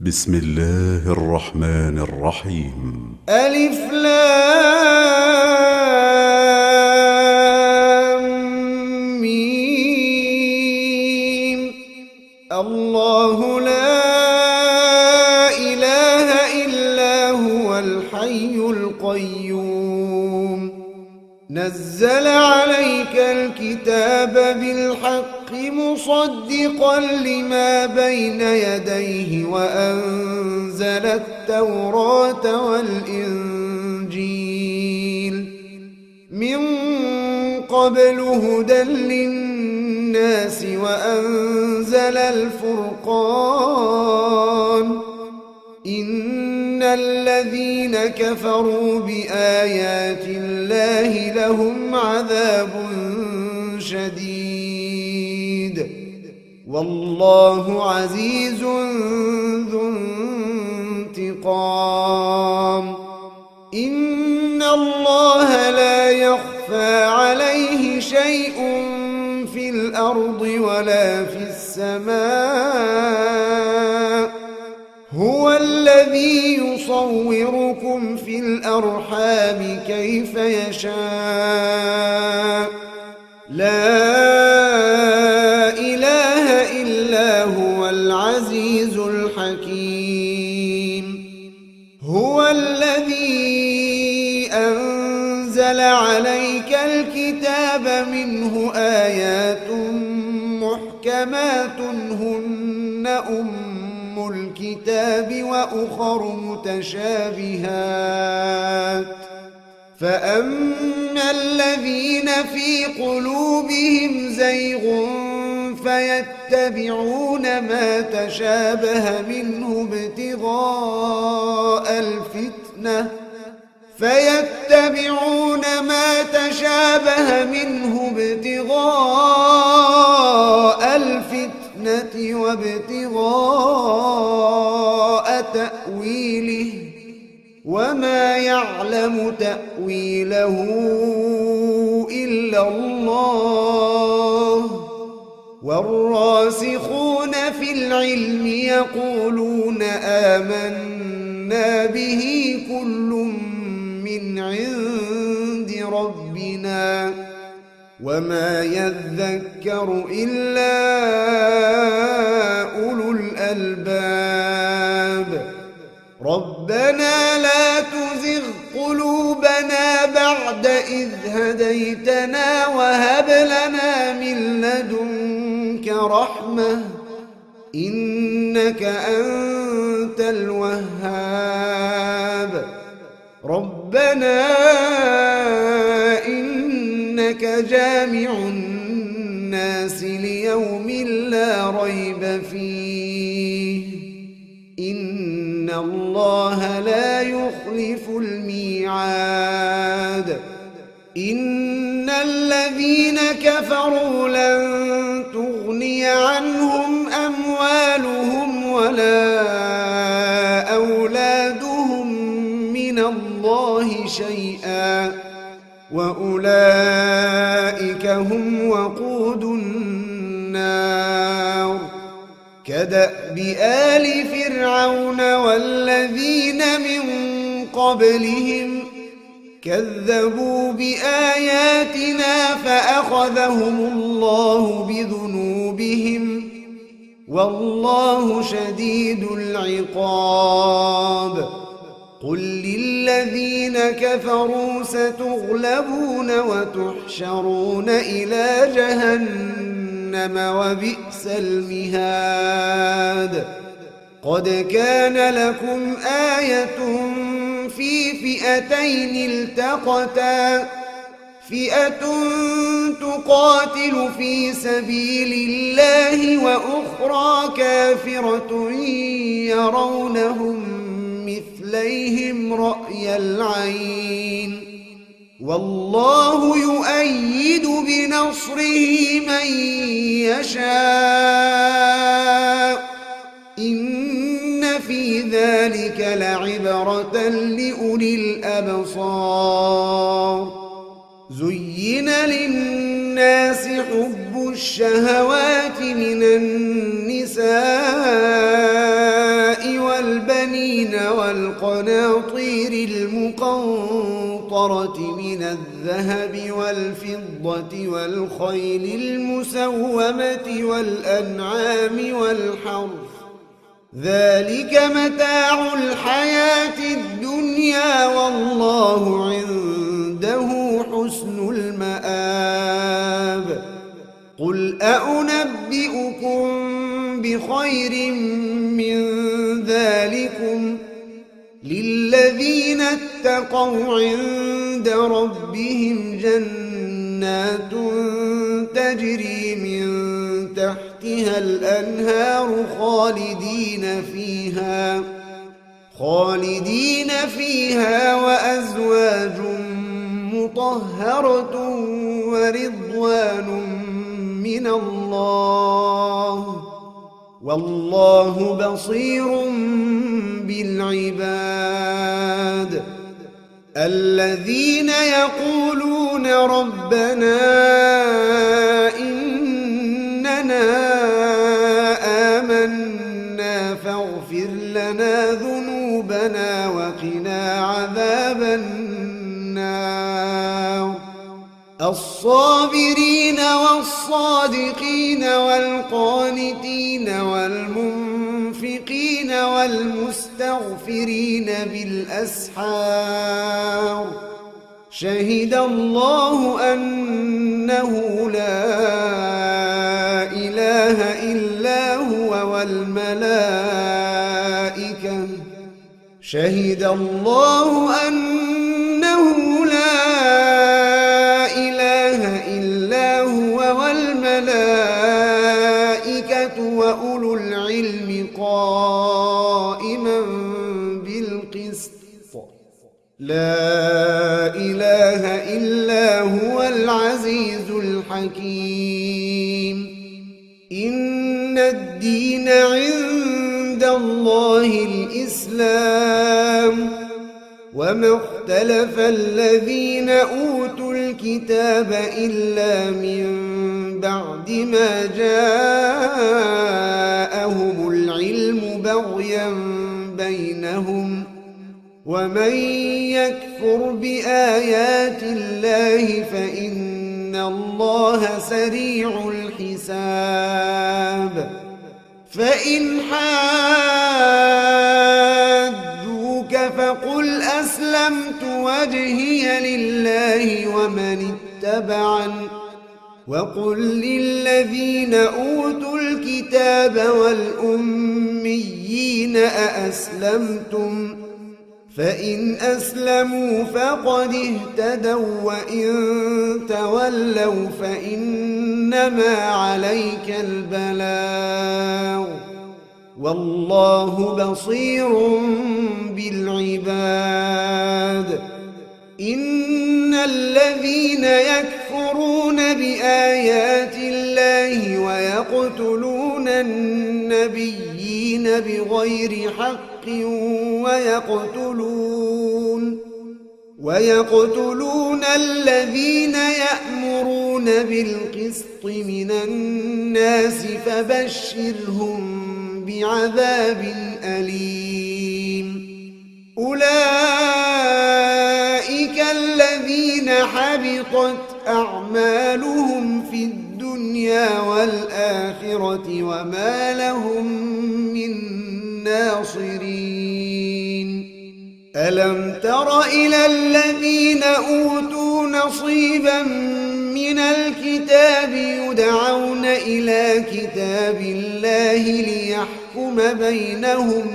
بسم الله الرحمن الرحيم. ألف لام ميم. الله لا إله إلا هو الحي القيوم نزل عليك الكتاب بالحق مصدقا لما بين يديه وأنزل التوراة والإنجيل من قبل هدى للناس وأنزل الفرقان إن الذين كفروا بآيات الله لهم عذاب شديد والله عزيز ذو انتقام. إن الله لا يخفى عليه شيء في الأرض ولا في السماء هو الذي يصوركم في الأرحام كيف يشاء لا إله إلا هو العزيز الحكيم. هو الذي أنزل عليك الكتاب منه آيات محكمات هن الكتاب وأخر متشابهات فأما الذين في قلوبهم زيغ فيتبعون ما تشابه منه ابتغاء الفتنة وابتغاء تأويله وما يعلم تأويله إلا الله والراسخون في العلم يقولون آمنا به كل من عند ربنا وما يذكر إلا أولو الألباب. ربنا لا تزغ قلوبنا بعد إذ هديتنا وهب لنا من لدنك رحمة إنك أنت الوهاب. ربنا إنك جامع الناس ليوم لا ريب فيه إن الله لا يخلف الميعاد. إن الذين كفروا لن تغني عنهم أموالهم ولا أولادهم من الله شيئا وأولئك هم وقود النار. كدأب آل فرعون والذين من قبلهم كذبوا بآياتنا فأخذهم الله بذنوبهم والله شديد العقاب. قل للذين كفروا ستغلبون وتحشرون إلى جهنم وبئس المهاد. قد كان لكم آية في فئتين التقتا فئة تقاتل في سبيل الله وأخرى كافرة يرونهم مثليهم رأي العين والله يؤيد بنصره من يشاء إن في ذلك لعبرة لأولي الأبصار. زين للناس حب الشهوات من النساء والقناطير المقنطرة من الذهب والفضة والخيل المسومة والأنعام والحرث ذلك متاع الحياة الدنيا والله عنده حسن المآب قل أنبئكم بخير من ذلكم للذين اتقوا عند ربهم جنات تجري من تحتها الأنهار خالدين فيها وأزواج مطهرة ورضوان من الله والله بصير بالعباد الذين يقولون ربنا إننا آمنا فاغفر لنا ذنوبنا وقنا عذاب النار الصابرين والصادقين والقانتين والمنفقين والمستغفرين بالأسحار شهد الله أنه لا إله إلا هو والملائكة شهد الله أنه لا إله إلا هو والملائكة وأولو العلم قائما بالقسط لا إله إلا هو العزيز الحكيم إن الدين عند الله الإسلام وما اختلف الذين أوتوا الكتاب إلا من بعد ما جاءهم العلم بغيا بينهم ومن يكفر بآيات الله فإن الله سريع الحساب فإن حاجوك فقل أسلمت وجهي لله ومن اتبعن وقل للذين أوتوا الكتاب والأميين أأسلمتم فإن أسلموا فقد اهتدوا وإن تولوا فإنما عليك البلاغ والله بصير بالعباد إن الذين يكفرون بآيات الله ويقتلون النبيين بغير حق ويقتلون الذين يأمرون بالقسط من الناس فبشرهم بعذاب أليم أولئك الذين حبطت أعمالهم في الدنيا والآخرة وما لهم من ناصرين ألم تر إلى الذين أوتوا نصيبا من الكتاب يدعون إلى كتاب الله ليحكم بينهم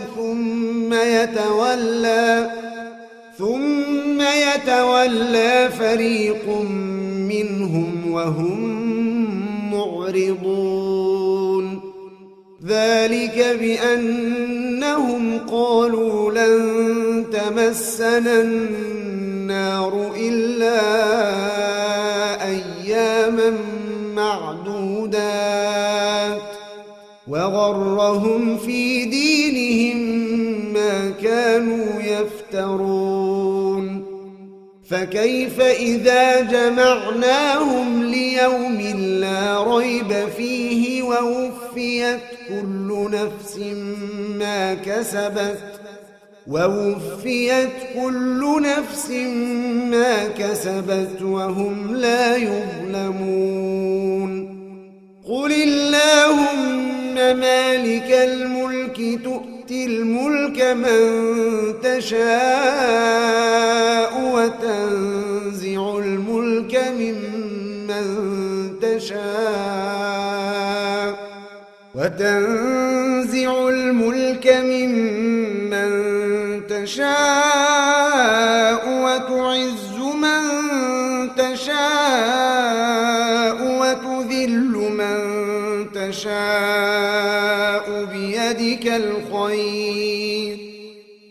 ثم يتولى فريق منهم وهم معرضون ذلك بأنهم قالوا لن تمسنا النار إلا أياما معدودات وغرهم في دينهم ما كانوا يفترون فكيف إذا جمعناهم ليوم لا ريب فيه ووفيت كل نفس ما كسبت ووفيت كل نفس ما كسبت وهم لا يظلمون قل اللهم مالك الملك تؤتي الملك من تشاء وتنزع الملك ممن تشاء وتعز من تشاء وتذل من تشاء بيدك الخير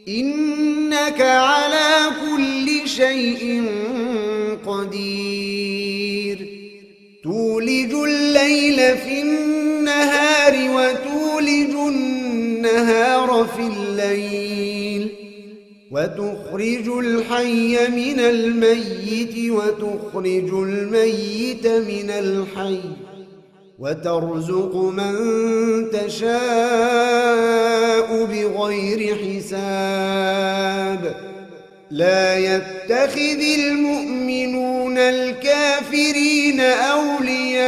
إنك على كل شيء قدير تولج الليل في النهار وتولج النهار في الليل وتخرج الحي من الميت وتخرج الميت من الحي وترزق من تشاء بغير حساب لا يتخذ المؤمنون الكافرين أولياء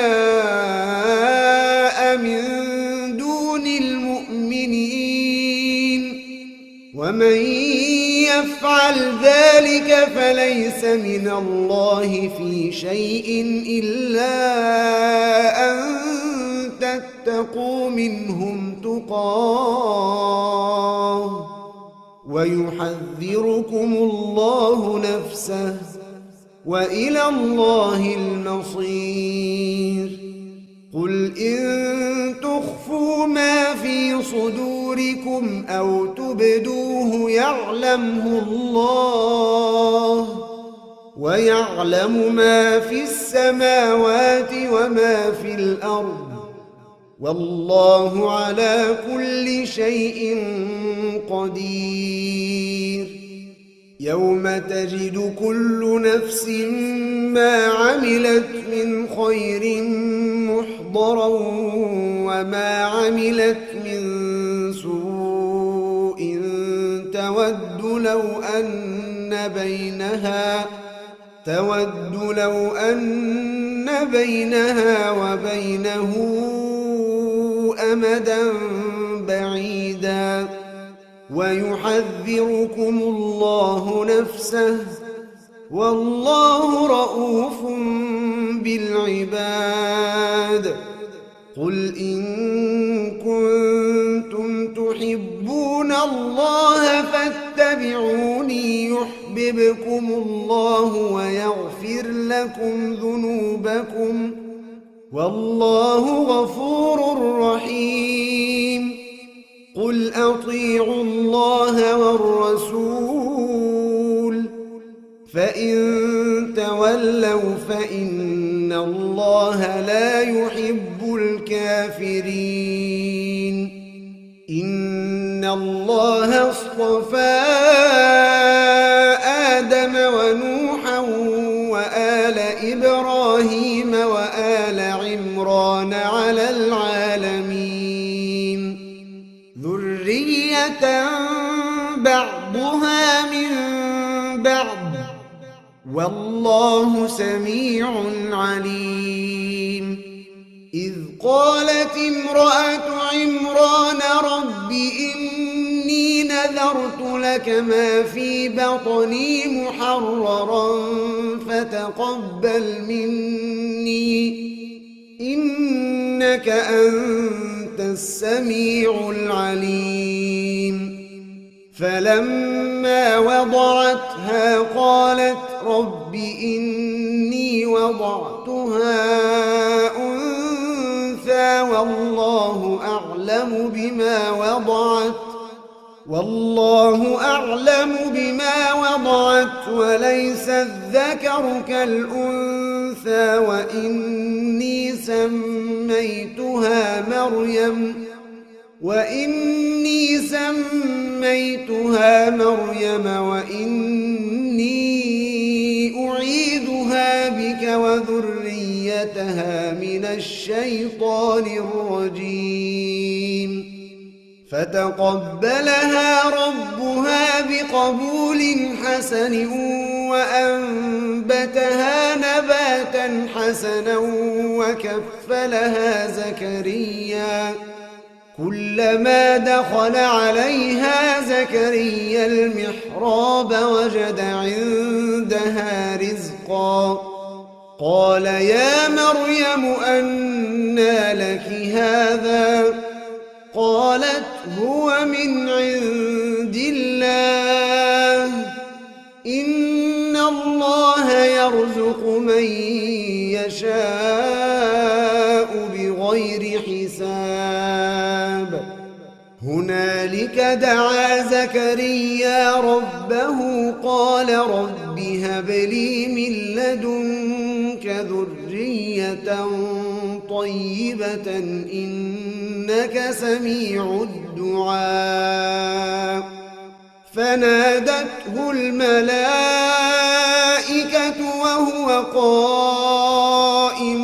من دون المؤمنين ومن يفعل ذلك فليس من الله في شيء إلا أن تتقوا منهم تقاه ويحذركم الله نفسه وإلى الله المصير قل إن تخفوا ما في صدوركم أو تبدوه يعلمه الله ويعلم ما في السماوات وما في الأرض والله على كل شيء قدير يوم تجد كل نفس ما عملت من خير محضرا وما عملت من سوء تود لو أن بينها وبينه أمدا بعيدا ويحذركم الله نفسه والله رؤوف بالعباد قل إن كنتم تحبون الله فاتبعوني يحببكم الله ويغفر لكم ذنوبكم والله غفور رحيم قل أطيعوا الله والرسول فإن تولوا فإن الله لا يحب الكافرين إن الله اصطفى آدم ونوحا وآل إبراهيم وآل عمران على العالمين ذرية بعضها من بعض والله سميع عليم إذ قالت امرأة عمران رب إني نذرت لك ما في بطني محررا فتقبل مني إنك أنت السميع العليم فلما وضعتها قالت رب إني وضعتها أنثى والله أعلم بما وضعت وليس الذكر كالأنثى وإني سميتها مريم وإني أعيذها بك وذريتها من الشيطان الرجيم فتقبلها ربها بقبول حسن وأنبتها نباتا حسنا وكفلها زكريا. كلما دخل عليها زكريا المحراب وجد عندها رزقا. قال يا مريم أنى لك هذا؟ قالت هو من عند الله، إن الله يرزق من يشاء بغير حساب. هنالك دعا زكريا ربه قال رب هب لي من لدنك ذرية طيبة إنك سميع الدعاء. فنادته الملائكة وهو قائم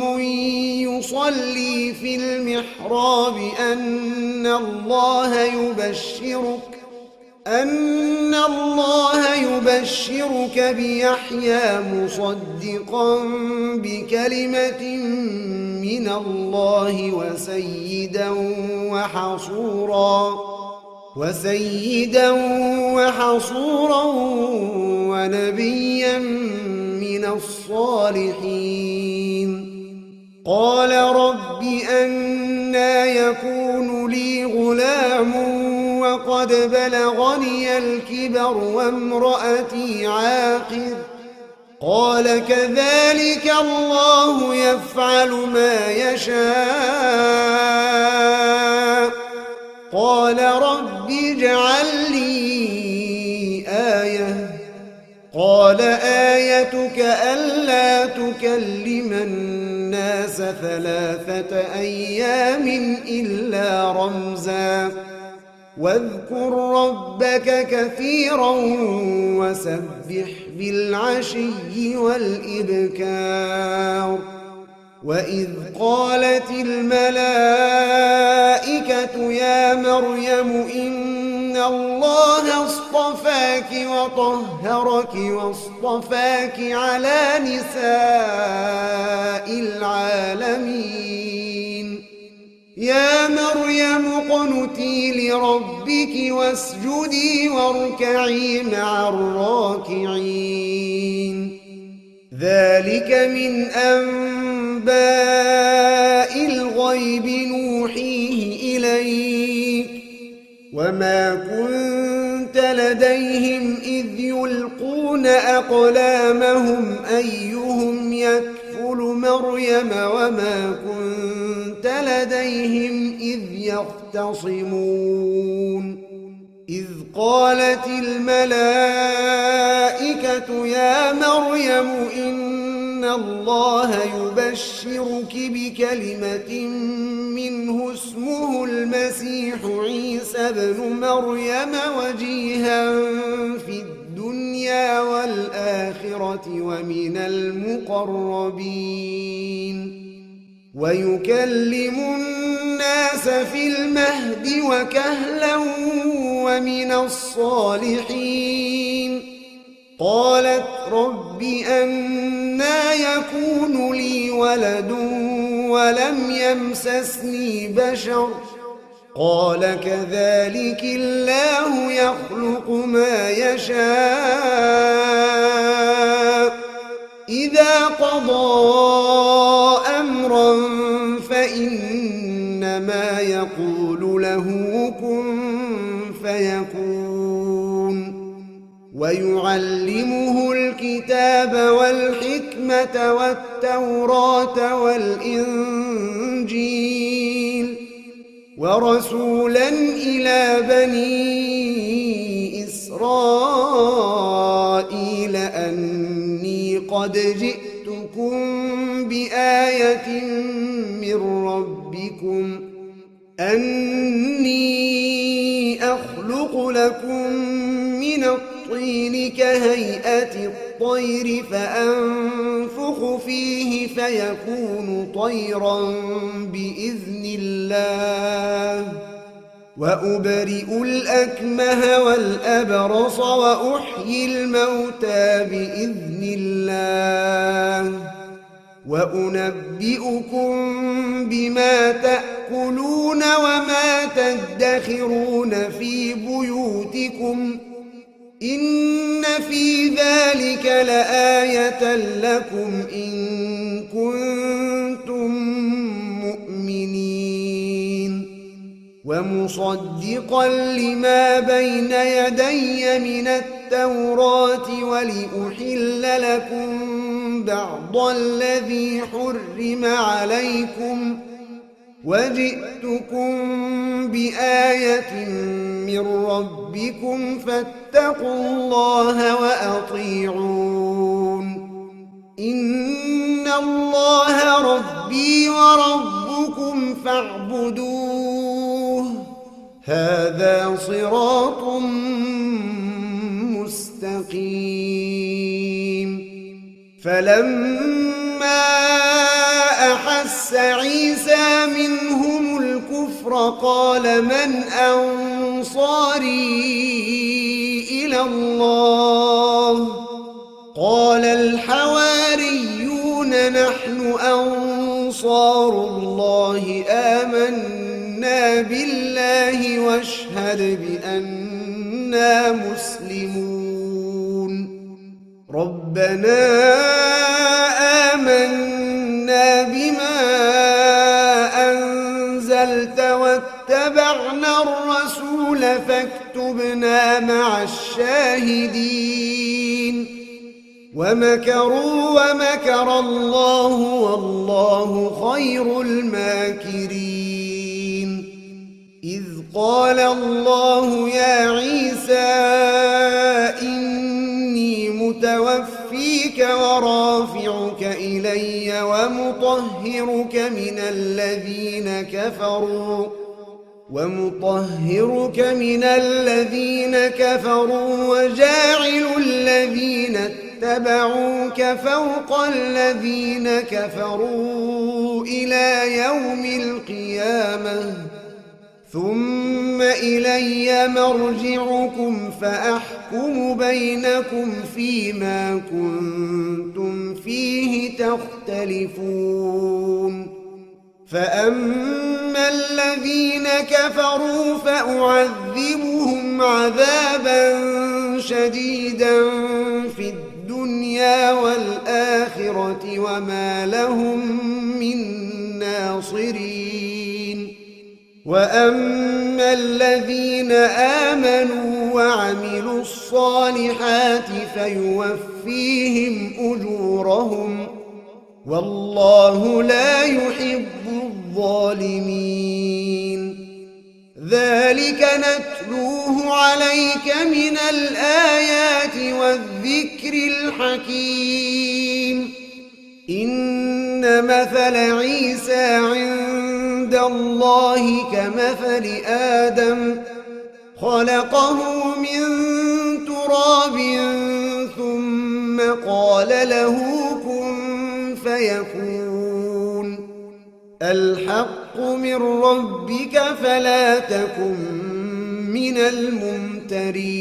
يصلي في المحراب أن الله يبشرك بيحيى مصدقا بكلمة من الله وسيدا وحصورا ونبيا من الصالحين. قال رب أنى يكون لي غلام وقد بلغني الكبر وامرأتي عاقر؟ قال كذلك الله يفعل ما يشاء. قال رب اجعل لي آية. قال آيتك ألا تكلم الناس 3 أيام إلا رمزا واذكر ربك كثيرا وسبح بالعشي والإبكار. وإذ قالت الملائكة يا مريم إن الله اصطفاك وطهرك واصطفاك على نساء العالمين. يا مريم اقنتي لربك واسجدي واركعي مع الراكعين. ذلك من أنباء الغيب نوحيه إليك وما كنت لديهم إذ يلقون أقلامهم أيهم يكفل مريم وما كنت لديهم إذ يختصمون. إذ قالت الملائكة يا مريم إن الله يبشرك بكلمة منه اسمه المسيح عيسى ابن مريم وجيها في الدنيا والآخرة ومن المقربين ويكلم الناس في المهد وكهلا ومن الصالحين. قالت رب أنى يكون لي ولد ولم يمسسني بشر؟ قال كذلك الله يخلق ما يشاء إذا قضى أمرا فإنما يقول له كن فيكون. ويعلمه الكتاب والحكمة والتوراة والإنجيل ورسولا إلى بني إسرائيل أني قد جئتكم بآية من ربكم أني أخلق لكم من الطين كهيئة الطير فأنفخ فيه فيكون طيرا بإذن الله وأبرئ الأكمه والأبرص وأحيي الموتى بإذن الله وأنبئكم بما تأكلون وما تدخرون في بيوتكم إن في ذلك لآية لكم إن كنتم مؤمنين ومصدقا لما بين يدي من التوراة ولأحل لكم بعض الذي حرم عليكم وجئتكم بآية من ربكم فاتقوا الله وأطيعون إن الله ربي وربكم فاعبدوه هذا صراط مستقيم فلما أحس عيسى منهم الكفر قال من أنصاري إلى الله قال الحواريون نحن أنصار الله آمنا بالله واشهد بأننا مسلمون ربنا آمنا بما أنزلت واتبعنا الرسول فاكتبنا مع الشاهدين ومكروا ومكر الله والله خير الماكرين إذ قال الله يا عيسى إني متوفيك ورافعك إلي ومطهرك من الذين كفروا وجاعل الذين اتبعوك فوق الذين كفروا إلى يوم القيامة ثم إلي مرجعكم فأحكم بينكم فيما كنتم فيه تختلفون فأما الذين كفروا فأعذبهم عذابا شديدا في الدنيا والآخرة وما لهم من ناصرين وأما الذين آمنوا وعملوا الصالحات فيوفيهم أجورهم والله لا يحب الظالمين ذلك نتلوه عليك من الآيات والذكر الحكيم إن مثل عيسى عند الله كمثل آدم خلقه من تراب ثم قال له كن فيكون الحق من ربك فلا تكن من الممترين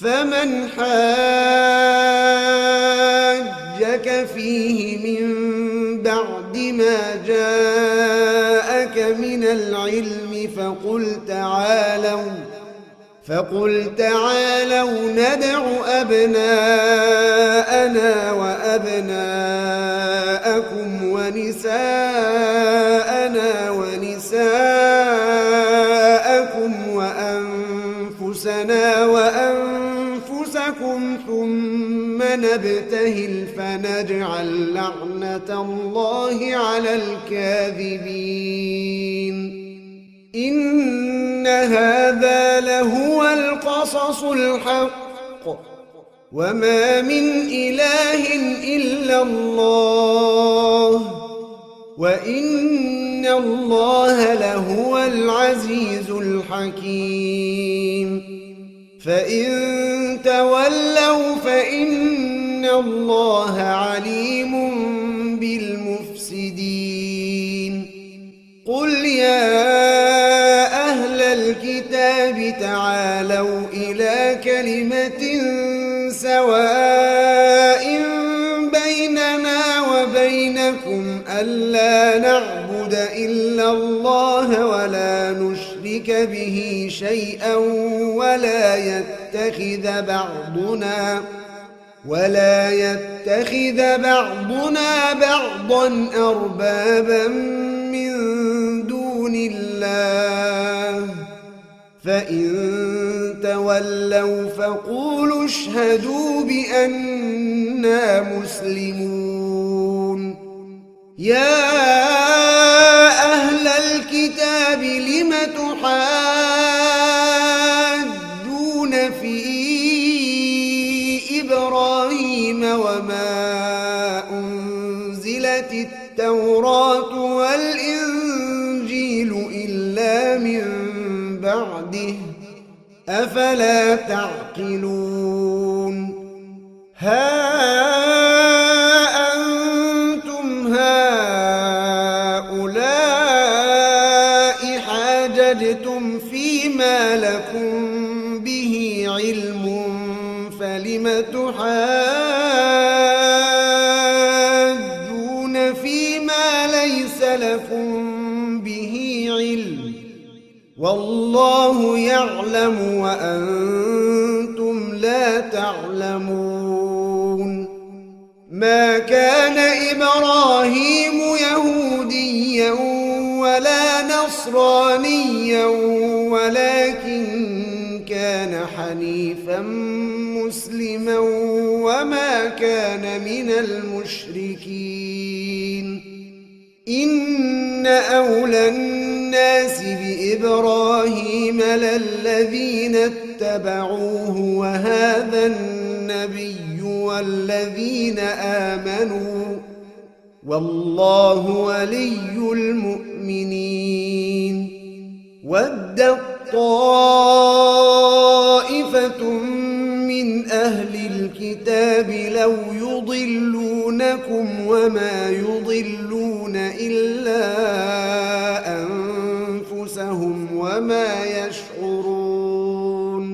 فمن حاجك فيه من بعد ما جاءك من العلم فقل تعالوا ندع أبناءنا وأبناءكم ونساءنا ونساءكم وأنفسنا وأنفسكم ثم نبتهل فنجعل لعنة الله على الكاذبين إن هذا لهو القصص الحق وما من إله إلا الله وإن الله لهو العزيز الحكيم فإن تولوا فإن الله عليم بالمفسدين قل يا تعالوا إلى كلمة سواء بيننا وبينكم ألا نعبد إلا الله ولا نشرك به شيئا ولا يتخذ بعضنا بعضا أربابا من دون الله فإن تولوا فقولوا اشهدوا بأننا مسلمون. يا أهل الكتاب لم تحاجون في إبراهيم وما أنزلت التوراة والإنجيل إلا من بعده أفلا تعقلون. ها أنتم هؤلاء حاججتم فيما لكم به علم فلم تحاجون فيما ليس لكم به علم والله يعلم وأنتم لا تعلمون. ما كان إبراهيم يهوديا ولا نصرانيا ولكن كان حنيفا مسلما وما كان من المشركين. إن أولى الناس بإبراهيم للذين اتبعوه وهذا النبي والذين آمنوا والله ولي المؤمنين. ودت طائفة من أهل الكتاب لو يضلونكم وما يضلون إلا أنفسهم وما يشعرون.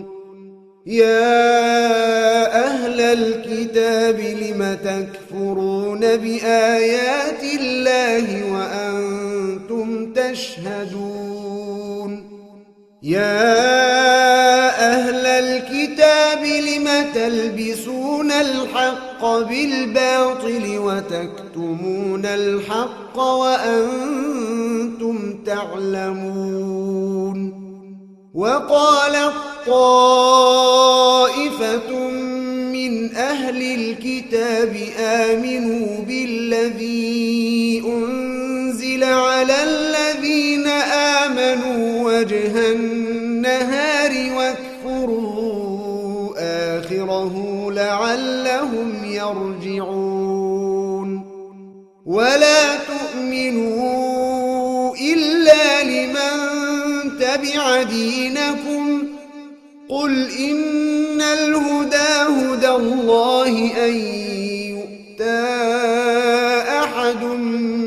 يا أهل الكتاب لم تكفرون بآيات الله وأنتم تشهدون. يا أهل الكتاب لم تلبسون الحق بالباطل وتكتمون الحق وأنتم تعلمون. وقالت طائفة من أهل الكتاب آمنوا بالذي أنزل على الذين آمنوا وجه النهار واكفروا آخره لعلهم يرجعون. ولا تؤمنوا إلا لمن تبع دينكم قل إن الهدى هدى الله أن يؤتى أحد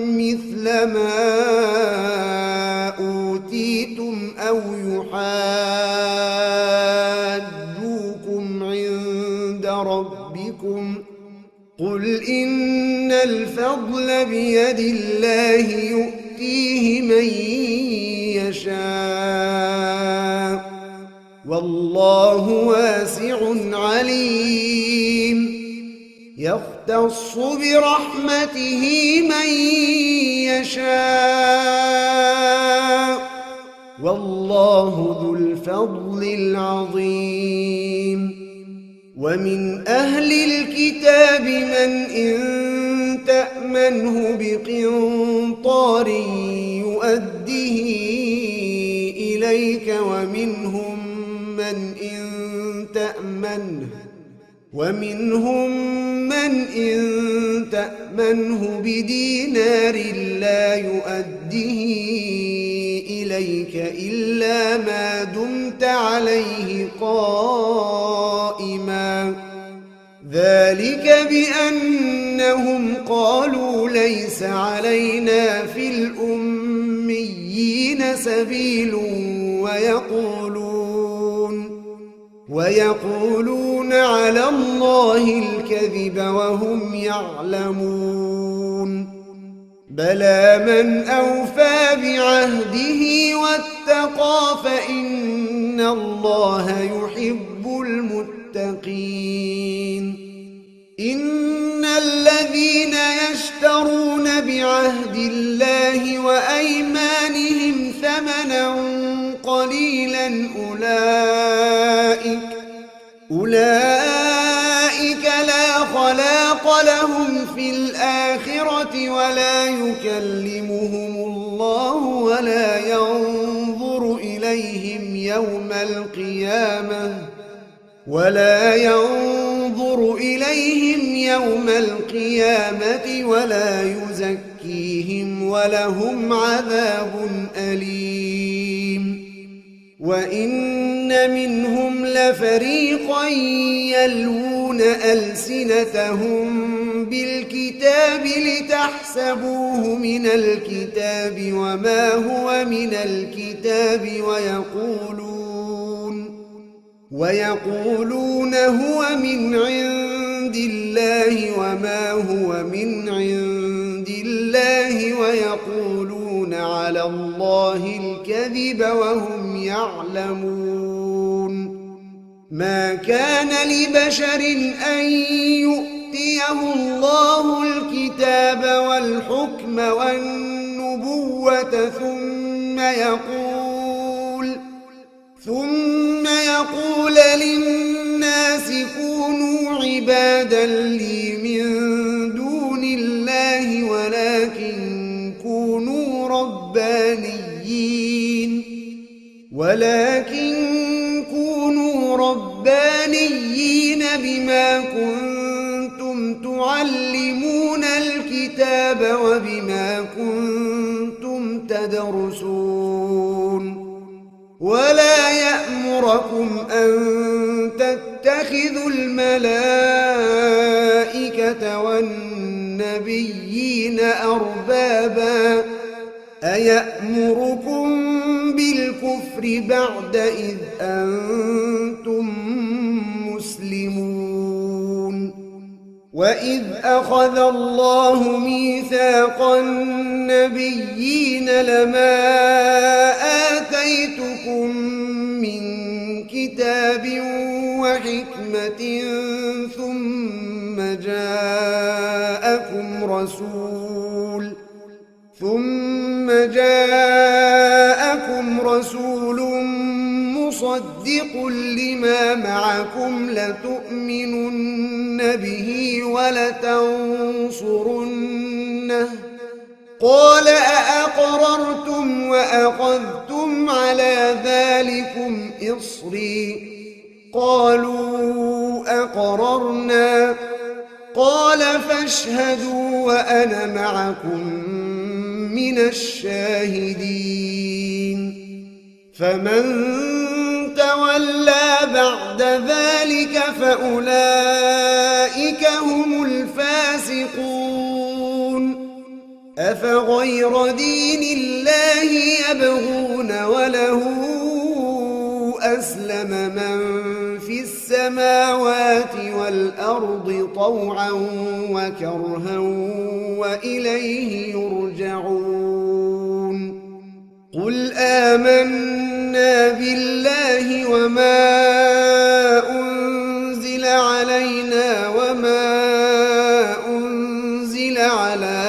مثل ما أوتيتم أو يحاجوكم عند ربكم قل إن الفضل بيد الله يؤتيه من يشاء والله واسع عليم. يختص برحمته من يشاء والله ذو الفضل العظيم. ومن أهل الكتاب من إن تأمنه بقنطار يؤديه إليك ومنهم من إن تأمنه بدينار لا يؤديه إليك إلا ما دمت عليه قائما ذلك بأنهم قالوا ليس علينا في الأميين سبيل ويقولون ويقولون على الله الكذب وهم يعلمون بلى من أوفى بعهده واتقى فإن الله يحب المتقين إن الذين يشترون بعهد الله وأيمانهم ثمنا قليلا أولئك لا خلاق لهم في الآخرة ولا يكلمهم الله ولا ينظر إليهم يوم القيامة ولا يزكيهم ولهم عذاب أليم وإن منهم لفريقا يلوون ألسنتهم بالكتاب لتحسبوه من الكتاب وما هو من الكتاب ويقولون هو من عند الله وما هو من عند الله ويقولون على الله الكذب وهم يعلمون ما كان لبشر أن يؤتيه الله الكتاب والحكم والنبوة ثم يقول للناس كونوا عبادا لي من دون الله ولكن كونوا ربانيين بما كنتم تعلمون الكتاب وبما كنتم تدرسون ولا يأمركم أن تتخذوا الملائكة والنبيين أربابا أيأمركم بالكفر بعد إذ أنتم مسلمون وإذ أخذ الله ميثاق النبيين لما آتيتكم من كتاب وحكمة ثم جاءكم رسول مصدق لما معكم لتؤمنن به ولتنصرنه قال أأقررتم وأخذتم على ذلكم إصري قالوا أقررنا قال فاشهدوا وأنا معكم من الشاهدين فمن تولى بعد ذلك فأولئك هم الفاسقون أفغير دين الله يبغون وله أسلم من في السماوات والأرض طوعا وكرها وإليه يرجعون قل آمنا بالله وما أنزل علينا وما أنزل على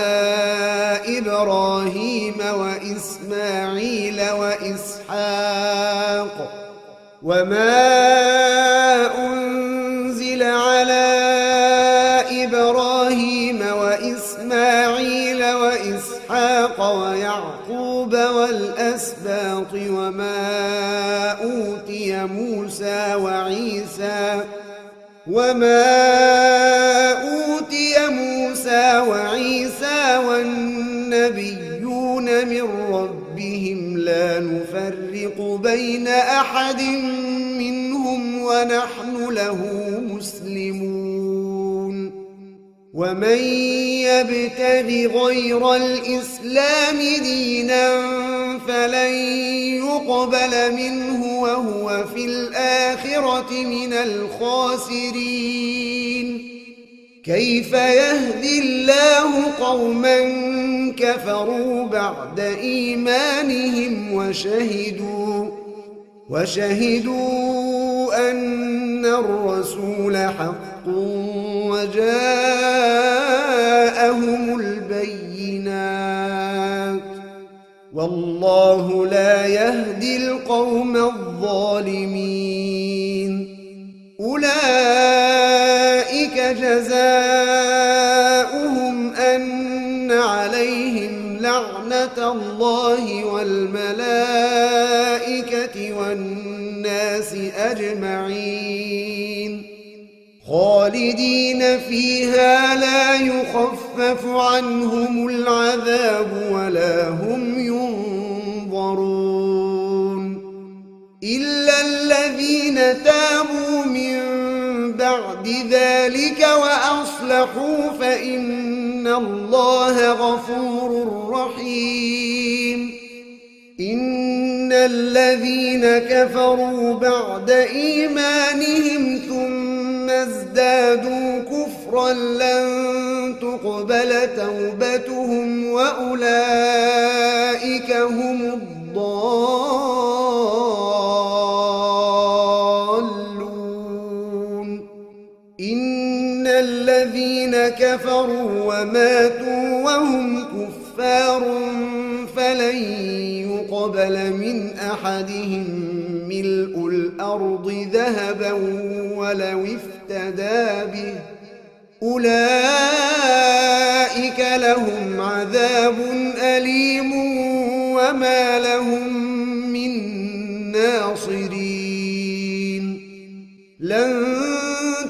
إبراهيم وإسماعيل وإسحاق ويعقوب والأسباط وما أوتي موسى وعيسى والنبيون من ربهم لا نفرق بين أحد منهم ونحن له مسلمون ومن يبتغ غير الإسلام دينا فلن يقبل منه وهو في الآخرة من الخاسرين. كيف يهدي الله قوما كفروا بعد إيمانهم وشهدوا أن الرسول حق وجاءهم البينات والله لا يهدي القوم الظالمين. أولئك جزاؤهم أن عليهم لعنة الله والملائكة والناس أجمعين خالدين فيها لا يخفف عنهم العذاب ولا هم ينظرون إلا الذين تابوا من بعد ذلك وأصلحوا فإن الله غفور رحيم. إن الذين كفروا بعد إيمانهم ثم ازدادوا كفرا لن تقبل توبتهم وأولئك هم الضالون. إن الذين كفروا وماتوا وهم كفار فلن يقبل من أحدهم ملء الأرض ذهبا ولو افتدى به أولئك لهم عذاب أليم وما لهم من ناصرين. لن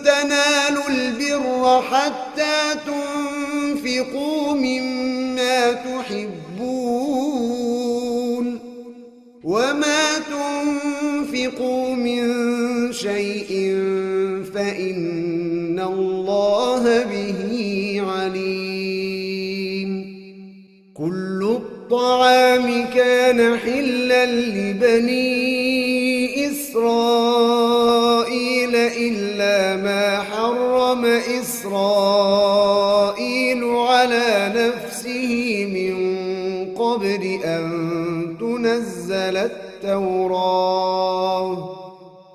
تنالوا البر حتى تنفقوا مما تحبون وما تنفقوا من شيء فإن الله به عليم. كل الطعام كان حلا لبني إسرائيل إلا ما حرم إسرائيل على نفسه من قبل أن تنزل التوراة.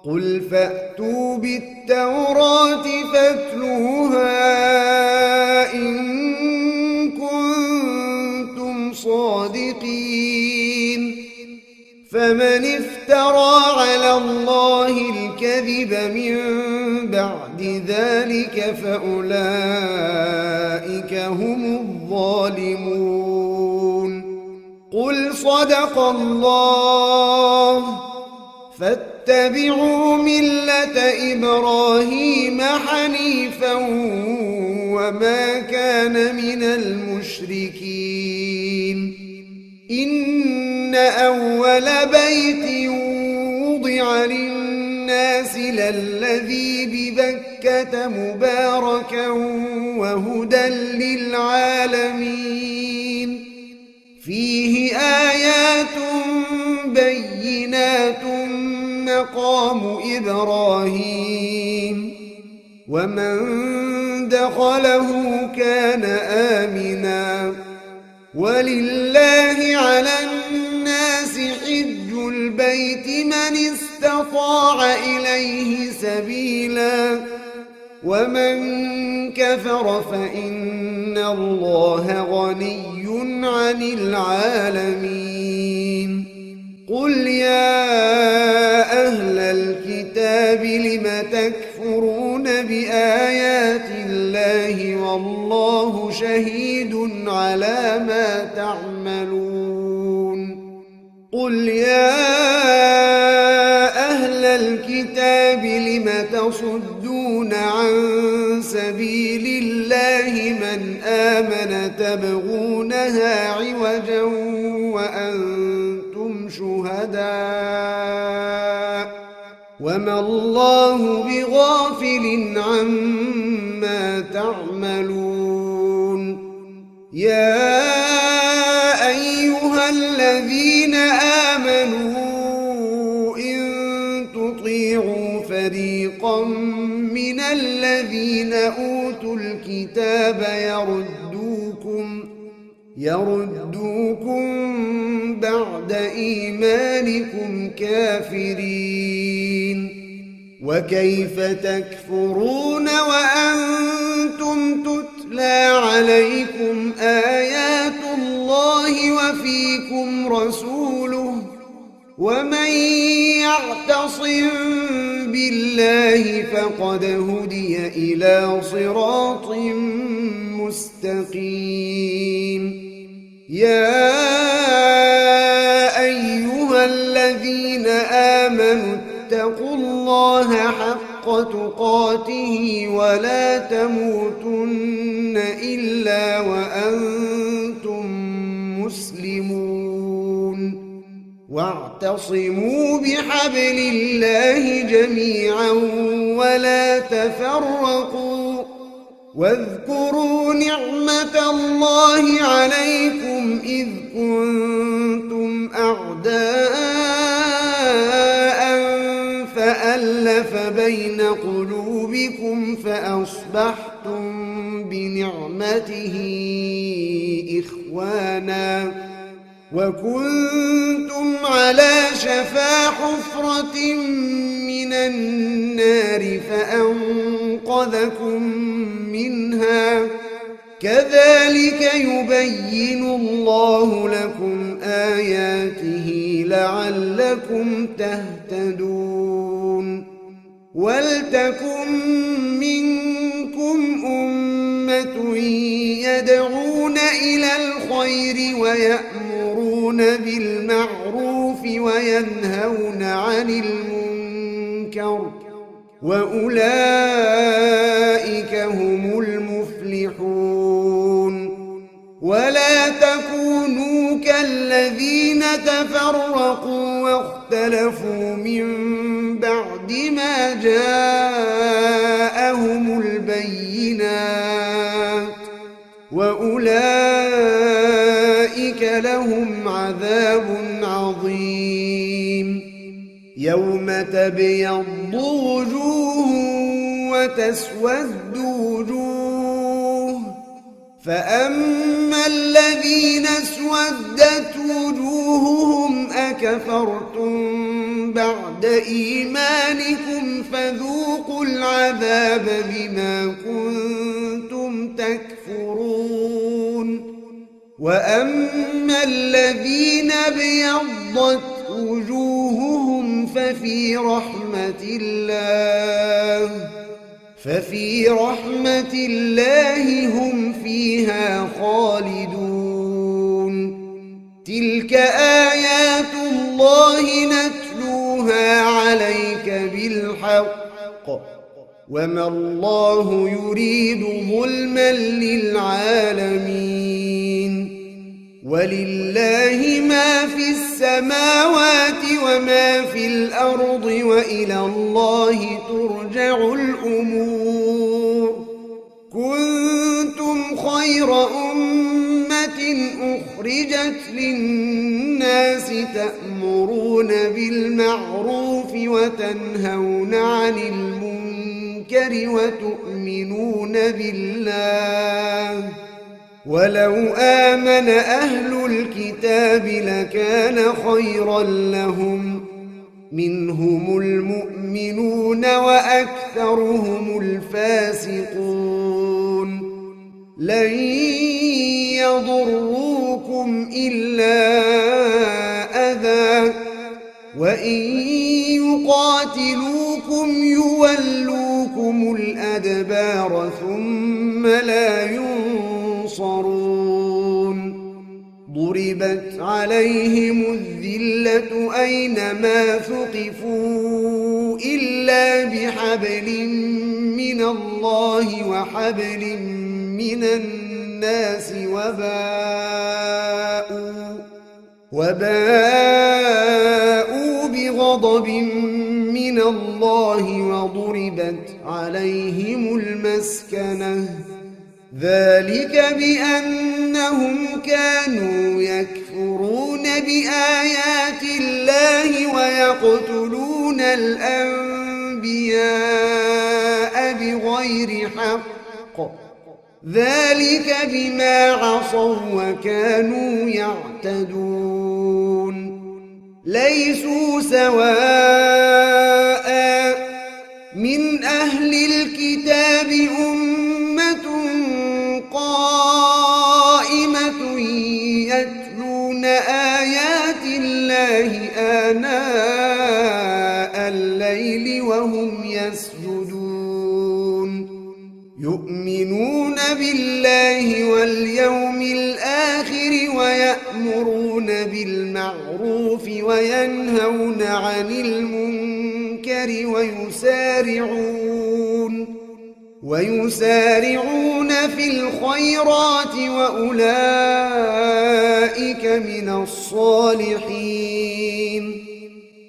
قل فأتوا بالتوراة فاتلوها إن كنتم صادقين. فمن افترى على الله الكذب من بعد ذلك فأولئك هم الظالمون. قل صدق الله فاتبعوا ملة إبراهيم حنيفا وما كان من المشركين. إن أول بيت وضع للناس للذي ببكة مباركا وهدى للعالمين فيه آيات بينات مقام إبراهيم ومن دخله كان آمنا. ولله على الناس حج البيت من استطاع إليه سبيلا ومن كفر فإن الله غني عن العالمين. قل يا أهل الكتاب لم تكفرون بآيات الله والله شهيد على ما تعملون. قل يا أهل الكتاب لم تصدون عن سبيل الله من آمن تبغونها عوجا وأنتم شهداء وما الله بغافل عما تعملون. يا أيها الذين فريقا من الذين أوتوا الكتاب يردوكم بعد إيمانكم كافرين وكيف تكفرون وأنتم تتلى عليكم آيات الله وفيكم رسوله ومن يعتصم بالله فقد هدي إلى صراط مستقيم يا أيها الذين آمنوا اتقوا الله حق تقاته ولا تموتن إلا وأنتم مسلمون واعتصموا بحبل الله جميعا ولا تفرقوا واذكروا نعمة الله عليكم إذ كنتم أعداء فألف بين قلوبكم فأصبحتم بنعمته إخوانا وكنتم على شفا حفرة من النار فأنقذكم منها كذلك يبين الله لكم آياته لعلكم تهتدون ولتكن منكم أمة يدعون إلى الخير ويأمرون بالمعروف وينهون عن المنكر وأولئك هم المفلحون ولا تكونوا كالذين تفرقوا واختلفوا من بعد ما جاءهم البينات وأولئك لهم عذاب عظيم يوم تبيض وجوه وتسود وجوه فأما الذين اسودت وجوههم أكفرتم بعد إيمانكم فذوقوا العذاب بما كنتم تكفرون وأما الذين ابيضت وجوههم ففي رحمة الله هم فيها خالدون تلك آيات الله نتلوها عليك بالحق وما الله يريد ظلما للعالمين ولله ما في السماوات وما في الأرض وإلى الله ترجع الأمور كنتم خير أمة أخرجت للناس تأمرون بالمعروف وتنهون عن المنكر وتؤمنون بالله ولو آمن أهل الكتاب لكان خيرا لهم منهم المؤمنون وأكثرهم الفاسقون لن يضروكم إلا أذى وإن يقاتلوكم يولوكم الأدبار ثم لا ينصرون ضربت عليهم الذلة أينما ثقفوا إلا بحبل من الله وحبل من الناس وباءوا بغضب من الله وضربت عليهم المسكنة ذلك بأنهم كانوا يكفرون بآيات الله ويقتلون الأنبياء بغير حق ذلك بما عصوا وكانوا يعتدون ليسوا سواء من أهل الكتاب أمة قائمة يتلون آيات الله آناء الليل وهم يسجدون يؤمنون بالله واليوم الآخر ويأمرون بالمعروف وينهون عن المنكر ويسارعون في الخيرات وأولئك من الصالحين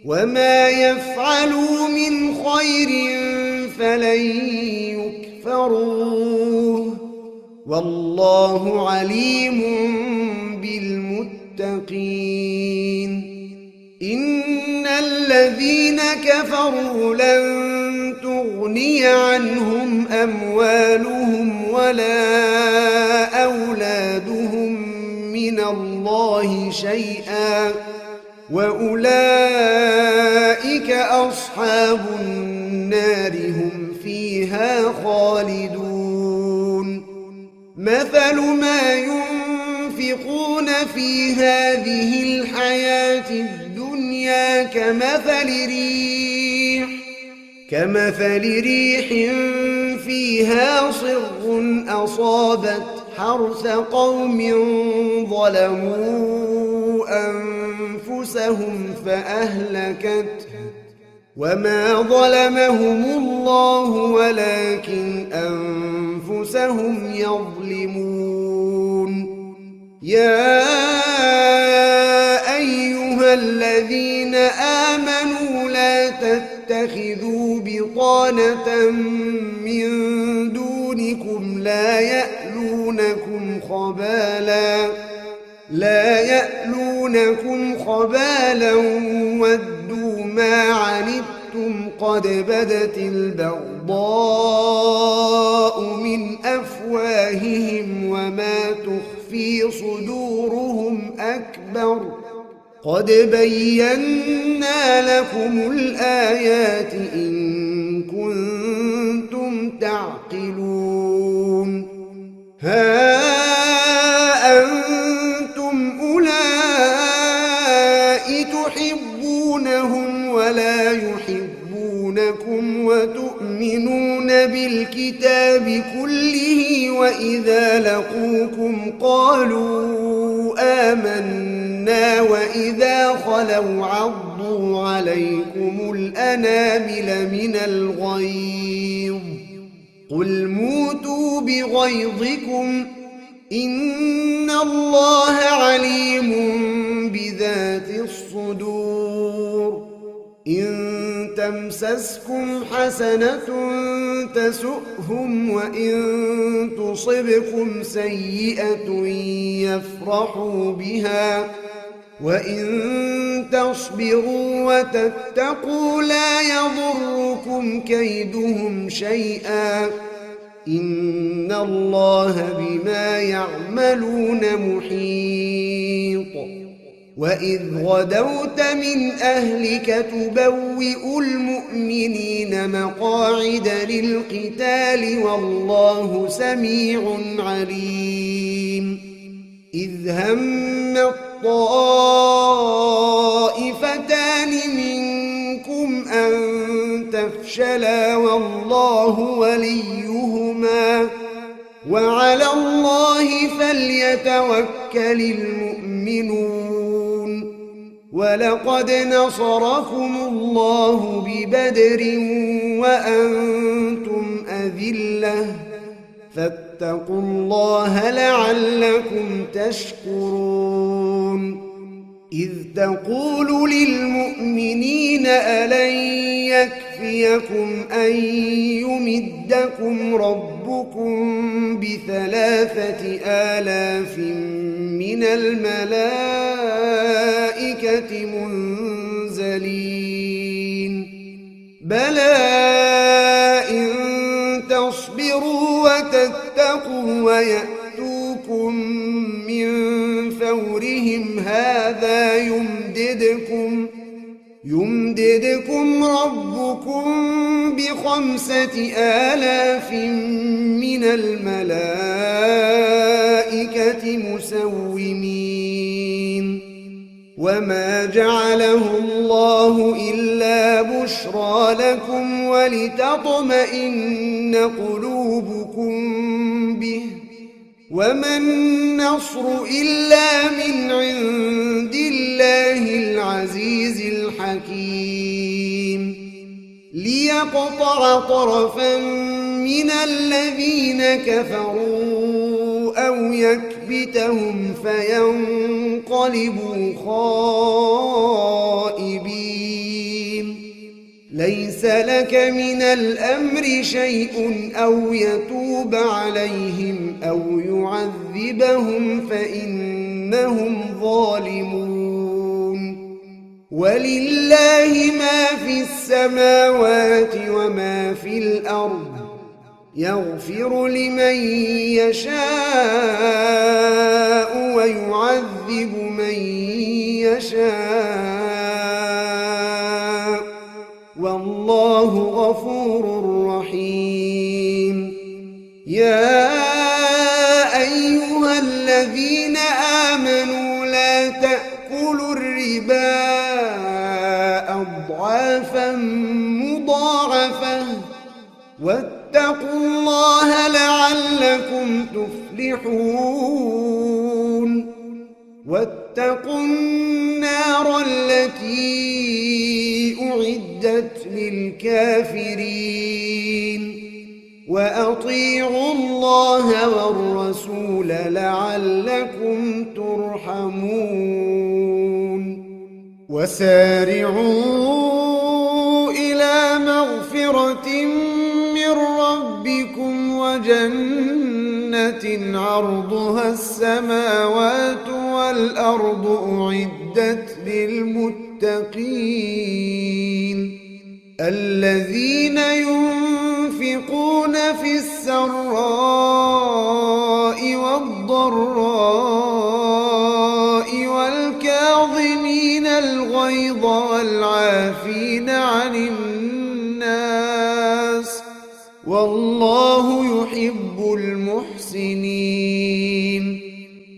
وما يفعلوا من خير فلن يكفروه والله عليم بالمتقين إن الذين كفروا لن تغني عنهم أموالهم ولا أولادهم من الله شيئا وأولئك أصحاب النار هم فيها خالدون مثل ما ينفقون في هذه الحياة الدنيا كمثل ريح فيها صر أصابت حرث قوم ظلموا أنفسهم فأهلكته وما ظلمهم الله ولكن أنفسهم يظلمون يا أيها الذين آمنوا لا تتخذوا بطانة من دونكم لا يألونكم خبالا ودوا ما عنتم قد بدت البغضاء من أفواههم وما تخفي صدورهم أكبر قد بينا لكم الآيات إن كنتم تعقلون ها أنتم أولئك تحبونهم ولا يحبونكم وتؤمنون بالكتاب كله وإذا لقوكم قالوا آمنا وإذا خلوا عضوا عليكم الأنامل من الغيظ قل موتوا بغيظكم إن الله عليم بذات الصدور إن تمسسكم حسنة تسؤهم وإن تصبكم سيئة يفرحوا بها وإن تصبروا وتتقوا لا يضركم كيدهم شيئا إن الله بما يعملون محيط وإذ غدوت من أهلك تبوئ المؤمنين مقاعد للقتال والله سميع عليم إذ هم الطائفتان منكم أن تفشلا والله وليهما وعلى الله فليتوكل المؤمنون ولقد نصركم الله ببدر وأنتم أذلة فاتقوا الله لعلكم تشكرون إذ تقول للمؤمنين ألن يكفيكم أن يمدكم ربكم ب3,000 من الملائكة منزلين بلى إن تصبروا واتقوا ويأتوكم من فورهم هذا يمددكم ربكم ب5000 من الملائكة مسومين وما جعله الله إلا بشرى لكم ولتطمئن قلوبكم به وما النصر إلا من عند الله العزيز الحكيم ليقطع طرفا من الذين كفروا أو يكبتهم فينقلبوا خائبين ليس لك من الأمر شيء أو يتوب عليهم أو يعذبهم فإنهم ظالمون ولله ما في السماوات وما في الأرض يغفر لمن يشاء ويعذب من يشاء والله غفور رحيم يا أيها الذين آمنوا لا تأكلوا الربا أضعافا مضاعفة واتقوا الله لعلكم تفلحون واتقوا النار التي أعدت للكافرين وأطيعوا الله والرسول لعلكم ترحمون وسارعوا إلى مغفرة من ربكم وجنة عرضها السماوات والأرض أعدت للمتقين الذين ينفقون في السراء والضراء والكاظمين الغيظ والعافين عن الناس والله يحب المحسنين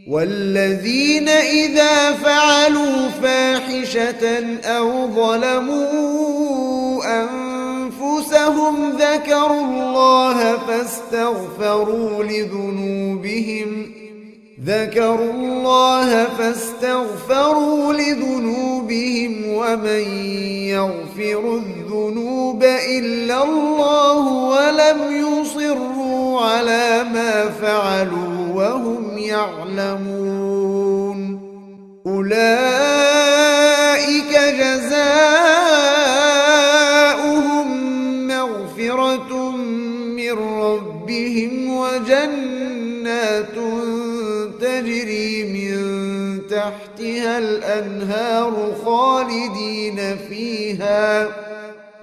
والذين إذا فعلوا فاحشة أو ظلموا أنفسهم ذكروا الله فاستغفروا لذنوبهم ومن يغفر الذنوب إلا الله ولم يصروا على ما فعلوا وهم يعلمون أولئك جزاؤهم مغفرة من ربهم وجنات تجري من تحتها الأنهار خالدين فيها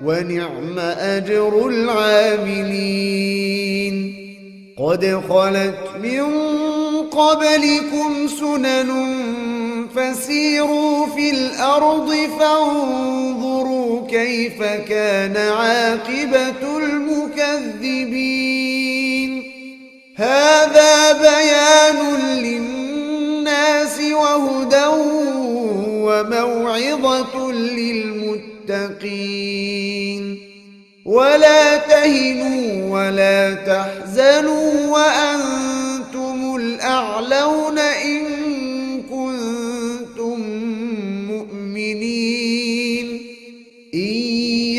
ونعم أجر العاملين قد خلت من قبلكم سنن فسيروا في الأرض فانظروا كيف كان عاقبة المكذبين هذا بيان للناس وهدى وموعظة للمتقين ولا تهنوا ولا تحزنوا وأنتم الأعلون إن كنتم مؤمنين إن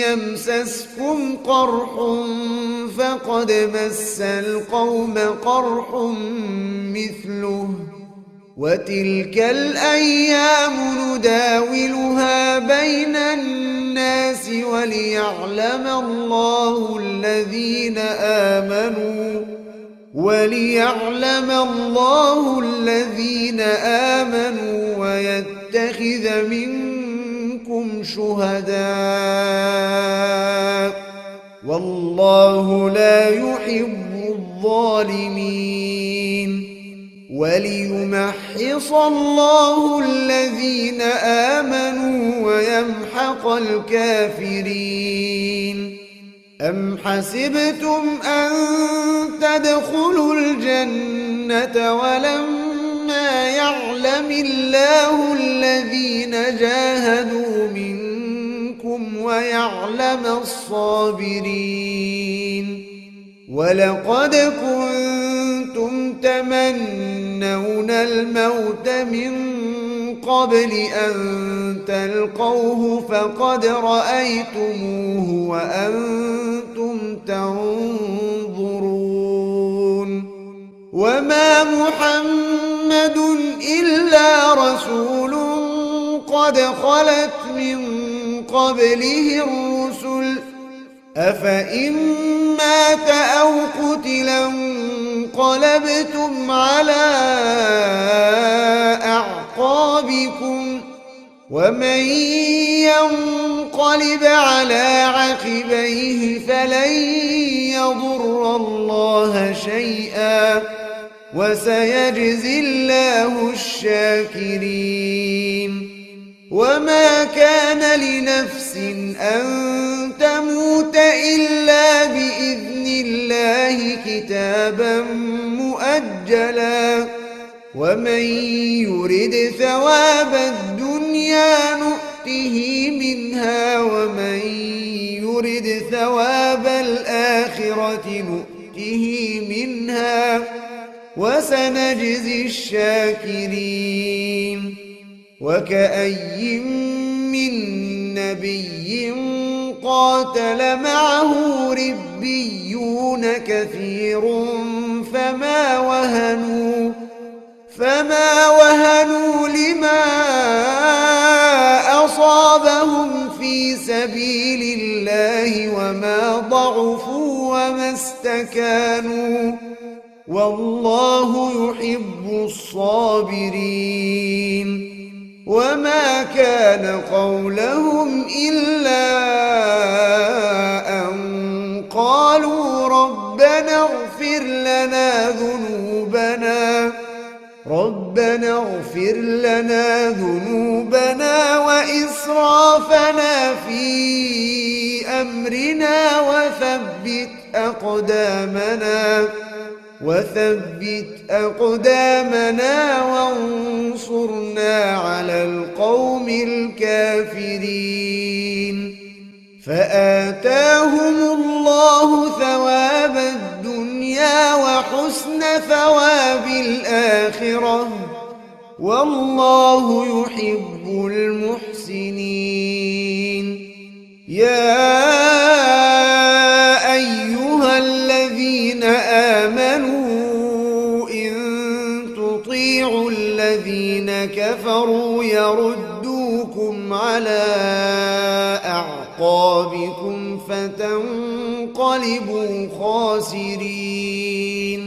يمسسكم قرح فقد مس القوم قرح مثله وتلك الأيام نداولها بين الناس وليعلم الله الذين آمنوا ويتخذ منكم شهداء والله لا يحب الظالمين وليمحص الله الذين آمنوا ويمحق الكافرين. أم حسبتم أن تدخلوا الجنة ولما يعلم الله الذين جاهدوا منكم ويعلم الصابرين؟ ولقد كنتم تمنون الموت من قبل أن تلقوه فقد رأيتموه وأنتم تنظرون. وما محمد إلا رسول قد خلت من قبله الرسل أفإن مات أو قتلا انقلبتم على أعقابكم ومن ينقلب على عقبيه فلن يضر الله شيئا وسيجزي الله الشاكرين. وما كان لنفس أن تموت إلا بإذن الله كتابا مؤجلا ومن يرد ثواب الدنيا نؤته منها ومن يرد ثواب الآخرة نؤته منها وسنجزي الشاكرين. وكأي من نبي قاتل معه ربيون كثير فما وهنوا لما أصابهم في سبيل الله وما ضعفوا وما استكانوا والله يحب الصابرين. وما كان قولهم إلا أن قالوا ربنا اغفر لنا ذنوبنا وإسرافنا في أمرنا وثبت أقدامنا وانصرنا على القوم الكافرين. فآتاهم الله ثواب الدنيا وحسن ثواب الآخرة والله يحب المحسنين. يا أيها الذين آمنوا إن تطيعوا الذين كفروا يردوكم على أعقابكم فتنقلبوا خاسرين.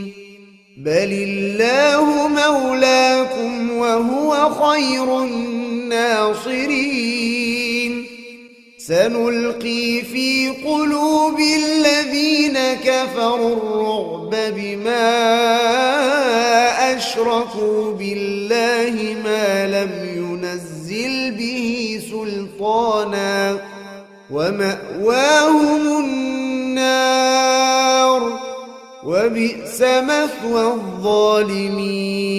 بل الله مولاكم وهو خير الناصرين. سنلقي في قلوب الذين كفروا الرعب بما أشركوا بالله ما لم ينزل به سلطانا ومأواهم النار وبئس مثوى الظالمين.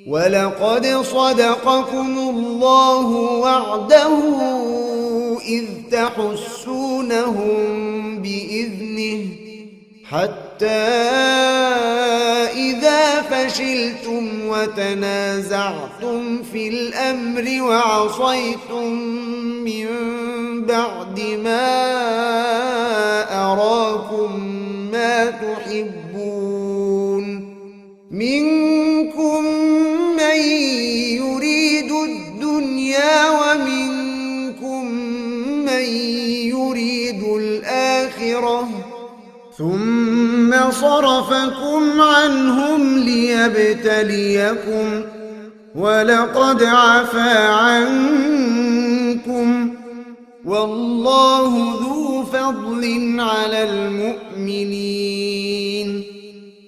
ولقد صدقكم الله وعده إذ تحسونهم بإذنه حتى إذا فشلتم وتنازعتم في الأمر وعصيتم من بعد ما أراكم ما تحبون منكم من يريد الدنيا ومنكم من يريد الآخرة ثم صرفكم عنهم ليبتليكم ولقد عفا عنكم والله ذو فضل على المؤمنين.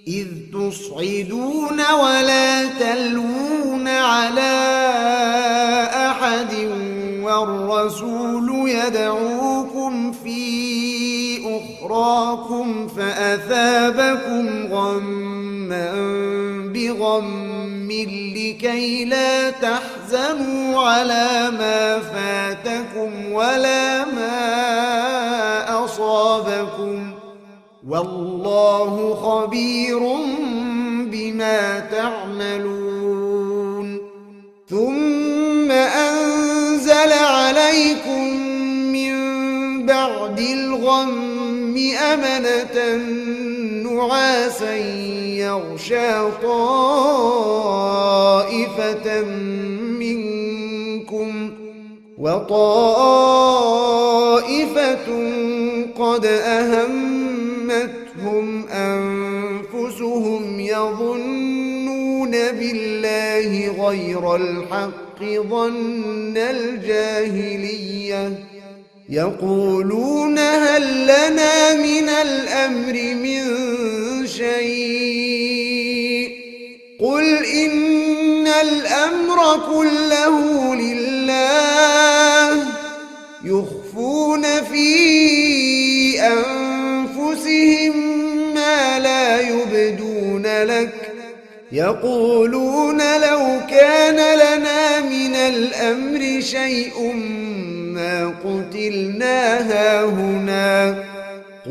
إذ تصعدون ولا تلوون على أحد والرسول يدعوكم في أخراكم فأثابكم غما بغم لكي لا تحزنوا على ما فاتكم ولا ما أصابكم والله خبير بما تعملون ثم أنزل عليكم من بعد الغم أمنة نعاسا يغشى طائفة منكم وطائفة قد أهمتهم أنفسهم يظنون بالله غير الحق ظن الجاهلية يقولون هل لنا من الأمر من شيء قل إن الأمر كله لله يخفون في أنفسهم ما لا يبدون لك يقولون لو كان لنا من الأمر شيء ما قتلنا هاهنا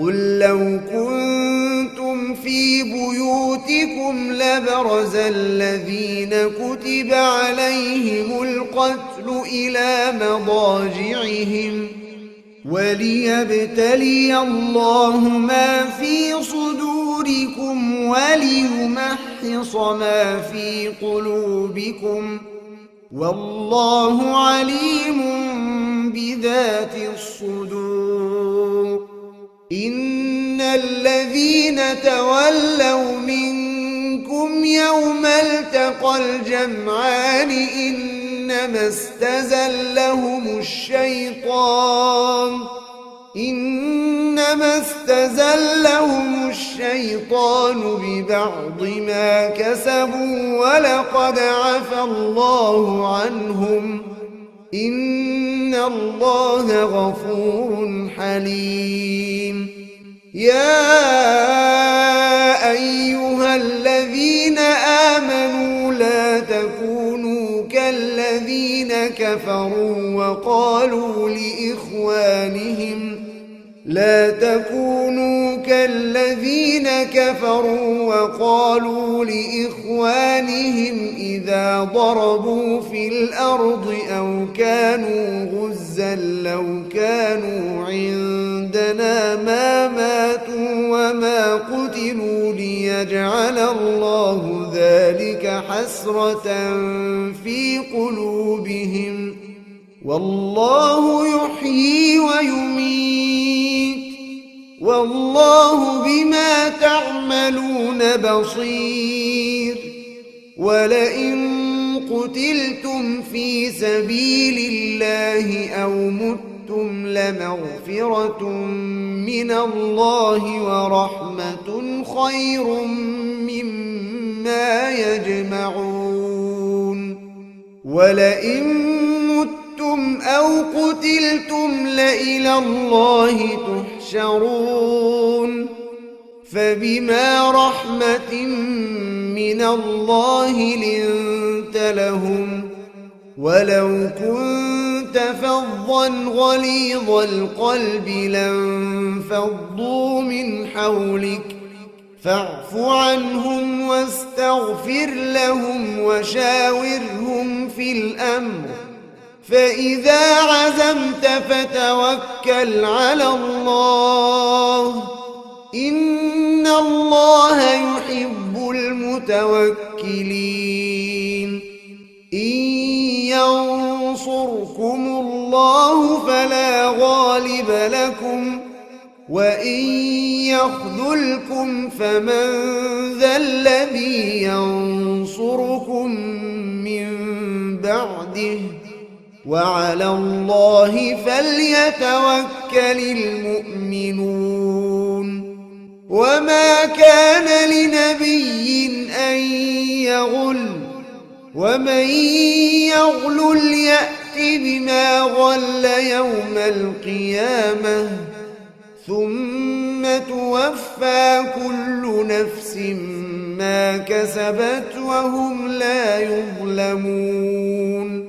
قل لو كنتم في بيوتكم لبرز الذين كتب عليهم القتل إلى مضاجعهم وليبتلي الله ما في صدوركم وليمحص ما في قلوبكم والله عليم بذات الصدور إن الذين تولوا منكم يوم التقى الجمعان إنما استزلهم الشيطان ببعض ما كسبوا ولقد عفى الله عنهم إن الله غفور حليم يا أيها الذين آمنوا لا تكونوا كالذين كفروا وقالوا لإخوانهم إذا ضربوا في الأرض أو كانوا غزا لو كانوا عندنا ما ماتوا وما قتلوا ليجعل الله ذلك حسرة في قلوبهم والله يحيي ويميت والله بما تعملون بصير ولئن قتلتم في سبيل الله أو متم لمغفرة من الله ورحمة خير مما يجمعون ولئن متم أو قتلتم لإلى الله تحشرون فبما رحمة من الله لنت لهم ولو كنت فظا غليظ القلب لانفضوا من حولك فاعف عنهم واستغفر لهم وشاورهم في الأمر فإذا عزمت فتوكل على الله إن الله يحب المتوكلين إن ينصركم الله فلا غالب لكم وإن يخذلكم فمن ذا الذي ينصركم من بعده وعلى الله فليتوكل المؤمنون وما كان لنبي أن يغل ومن يغلل يأت بما غل يوم القيامة ثم توفى كل نفس ما كسبت وهم لا يظلمون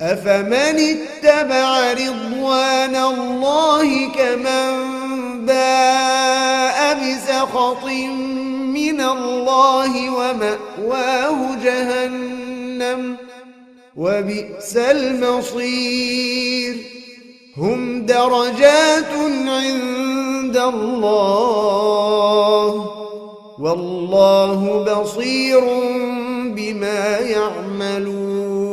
أفمن اتبع رضوان الله كمن باء بسخط من الله ومأواه جهنم وبئس المصير هم درجات عند الله والله بصير بما يعملون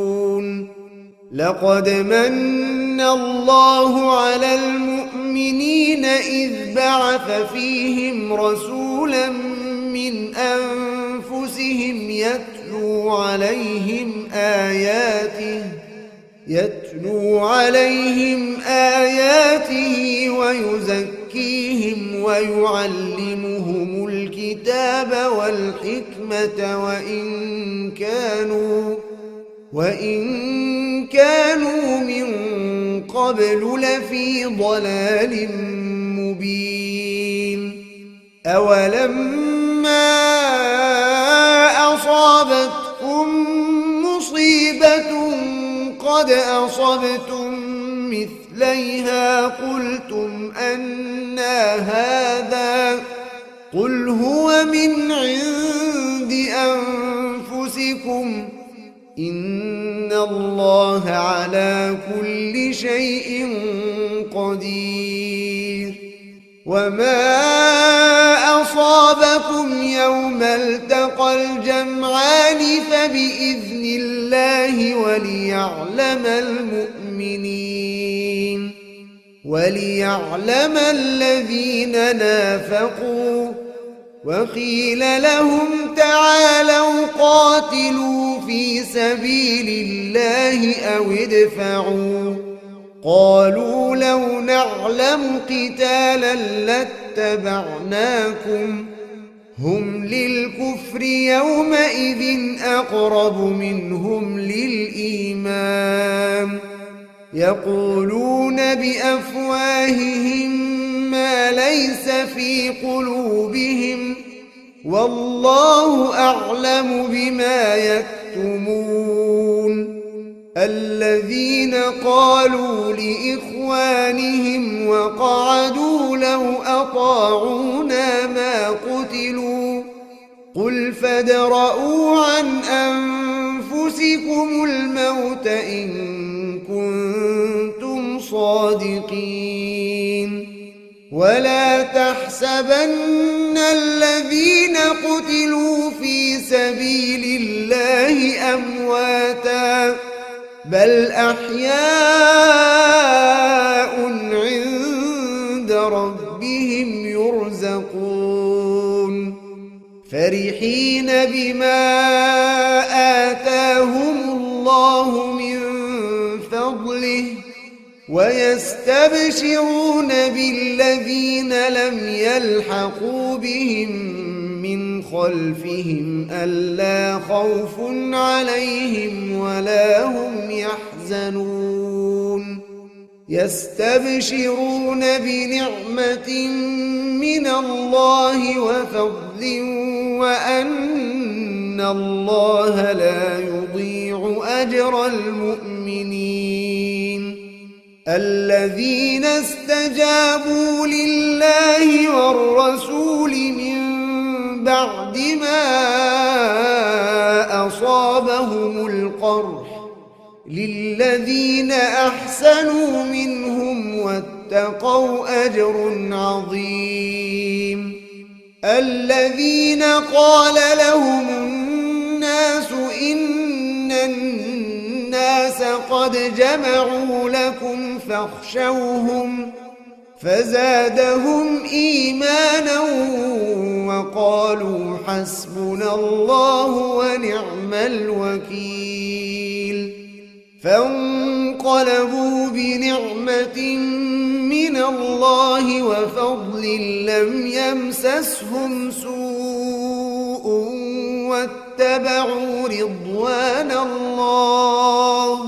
لقد من الله على المؤمنين إذ بعث فيهم رسولا من أنفسهم يتلو عليهم آياته ويزكيهم ويعلمهم الكتاب والحكمة وإن كانوا من قبل لفي ضلال مبين أولما أصابتكم مصيبة قد أصبتم مثليها قلتم أنى هذا قل هو من عند أنفسكم إن الله على كل شيء قدير وما أصابكم يوم التقى الجمعان فبإذن الله وليعلم الذين نافقوا وقيل لهم تعالوا قاتلوا في سبيل الله أو ادفعوا قالوا لو نعلم قتالا لاتبعناكم هم للكفر يومئذ أقرب منهم للإيمان يقولون بأفواههم ما ليس في قلوبهم والله أعلم بما يكتمون الذين قالوا لإخوانهم وقعدوا لو أطاعونا ما قتلوا قل فادرءوا عن أنفسكم الموت إن كنتم صادقين ولا تحسبن الذين قتلوا في سبيل الله أمواتا بل أحياء عند ربهم يرزقون فرحين بما آتاهم الله من فضله ويستبشرون بالذين لم يلحقوا بهم من خلفهم ألا خوف عليهم ولا هم يحزنون يستبشرون بنعمة من الله وفضل وأن الله لا يضيع أجر المؤمنين الذين استجابوا لله والرسول من بعد ما أصابهم القرح للذين أحسنوا منهم واتقوا أجر عظيم الذين قال لهم الناس إن الناس قد جمعوا لكم فاخشوهم فزادهم إيمانا وقالوا حسبنا الله ونعم الوكيل فانقلبوا بنعمة من من الله وفضل لم يمسسهم سوء واتبعوا رضوان الله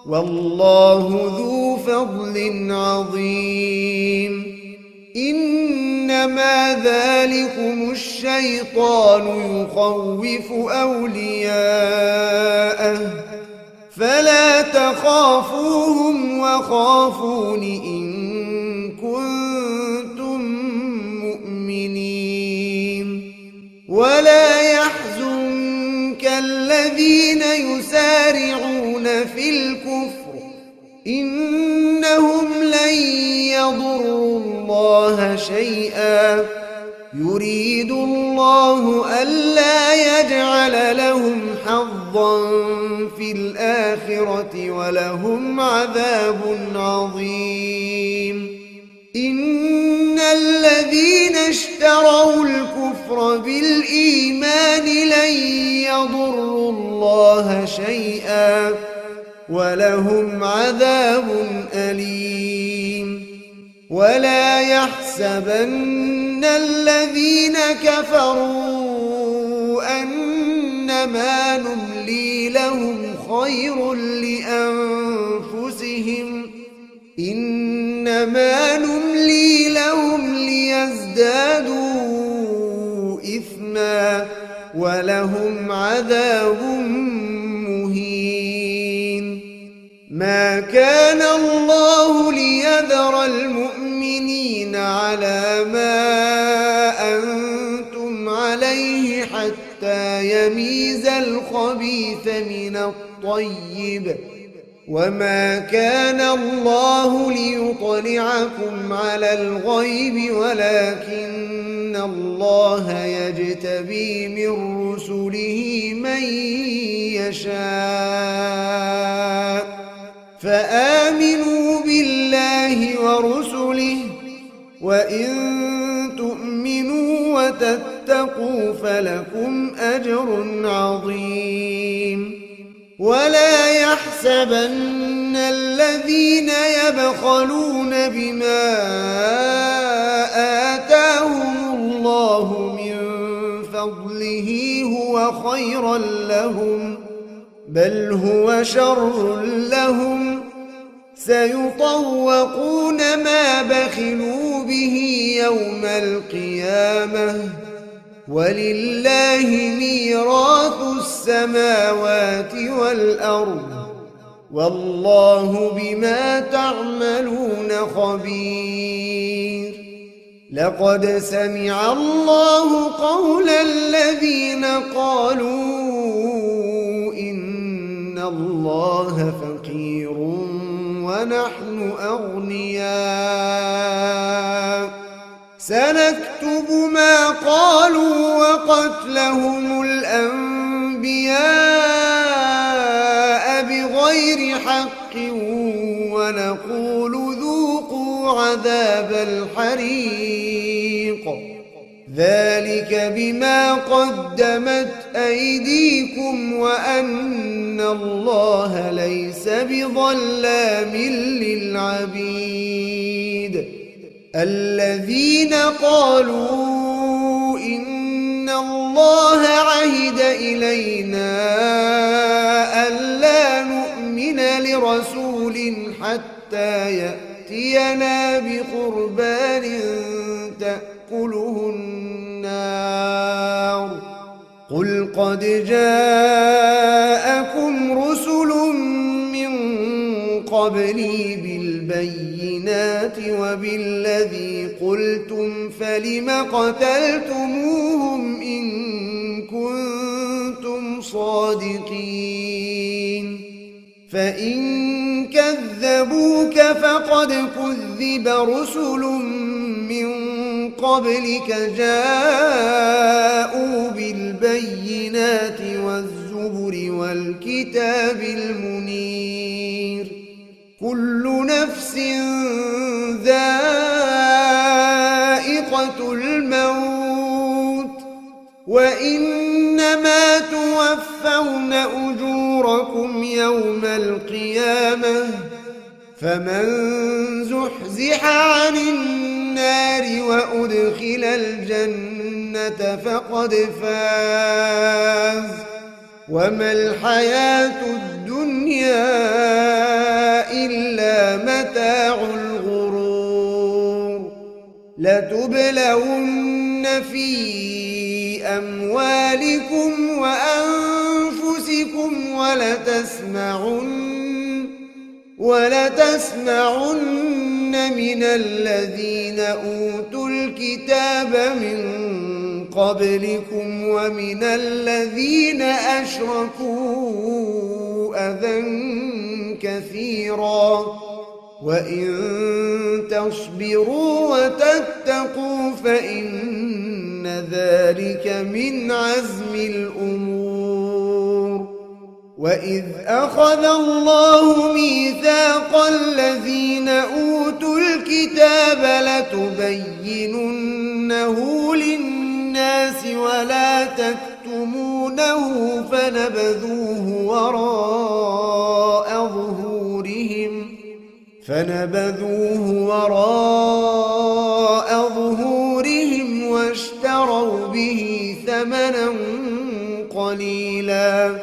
والله ذو فضل عظيم. إنما ذلكم الشيطان يخوف أولياءه فلا تخافوهم وخافون إن كنتم مؤمنين. ولا يحزنك الذين يسارعون في الكفر إنهم لن يضروا الله شيئا يريد الله ألا يجعل لهم حظا في الآخرة ولهم عذاب عظيم. إن الذين اشتروا الكفر بالإيمان لن يضروا الله شيئا ولهم عذاب أليم. ولا يحسبن الذين كفروا أنما نملي لهم خير لأنفسهم إنما نملي لهم ليزدادوا إثما ولهم عذاب مهين. ما كان الله ليذر المؤمنين على ما أنتم عليه حتى يميز الخبيث من الطيب وما كان الله ليطلعكم على الغيب ولكن الله يجتبي من رسله من يشاء فآمنوا بالله ورسله وإن تؤمنوا وتتقوا فلكم أجر عظيم. ولا يحسبن الذين يبخلون بما آتاهم الله من فضله هو خيرا لهم بل هو شر لهم سيطوقون ما بخلوا به يوم القيامة ولله ميراث السماوات والأرض والله بما تعملون خبير. لقد سمع الله قول الذين قالوا إن الله فقير ونحن أغنياء سنكتب ما قالوا وقتلهم الأنبياء بغير حق ونقول ذوقوا عذاب الحريق ذلك بما قدمت أيديكم وأن الله ليس بظلام للعبيد. الذين قالوا إن الله عهد إلينا ألا نؤمن لرسول حتى يأتينا بقربان تأكله النار قل قد جاءكم رسل من قبلي بالبينات وبالذي قلتم فلم قتلتموهم إن كنتم صادقين فإن كذبوك فقد كذب رسل من قبلك جاءوا بالبينات والزبر والكتاب المنير كل نفس ذائقة الموت وإنما توفون أجوركم يوم القيامة فمن زحزح عن النار وأدخل الجنة فقد فاز وما الحياة الدنيا إلا متاع الغرور لتبلون في أموالكم وأنفسكم ولتسمعن من الذين أوتوا الكتاب من قبلكم ومن الذين أشركوا أذى كثيرا وإن تصبروا وتتقوا فإن ذلك من عزم الأمور وإذ أخذ الله ميثاق الذين أوتوا الكتاب لتبيننه للناس ولا تكتمونه فنبذوه وراء ظهورهم واشتروا به ثمنا قليلا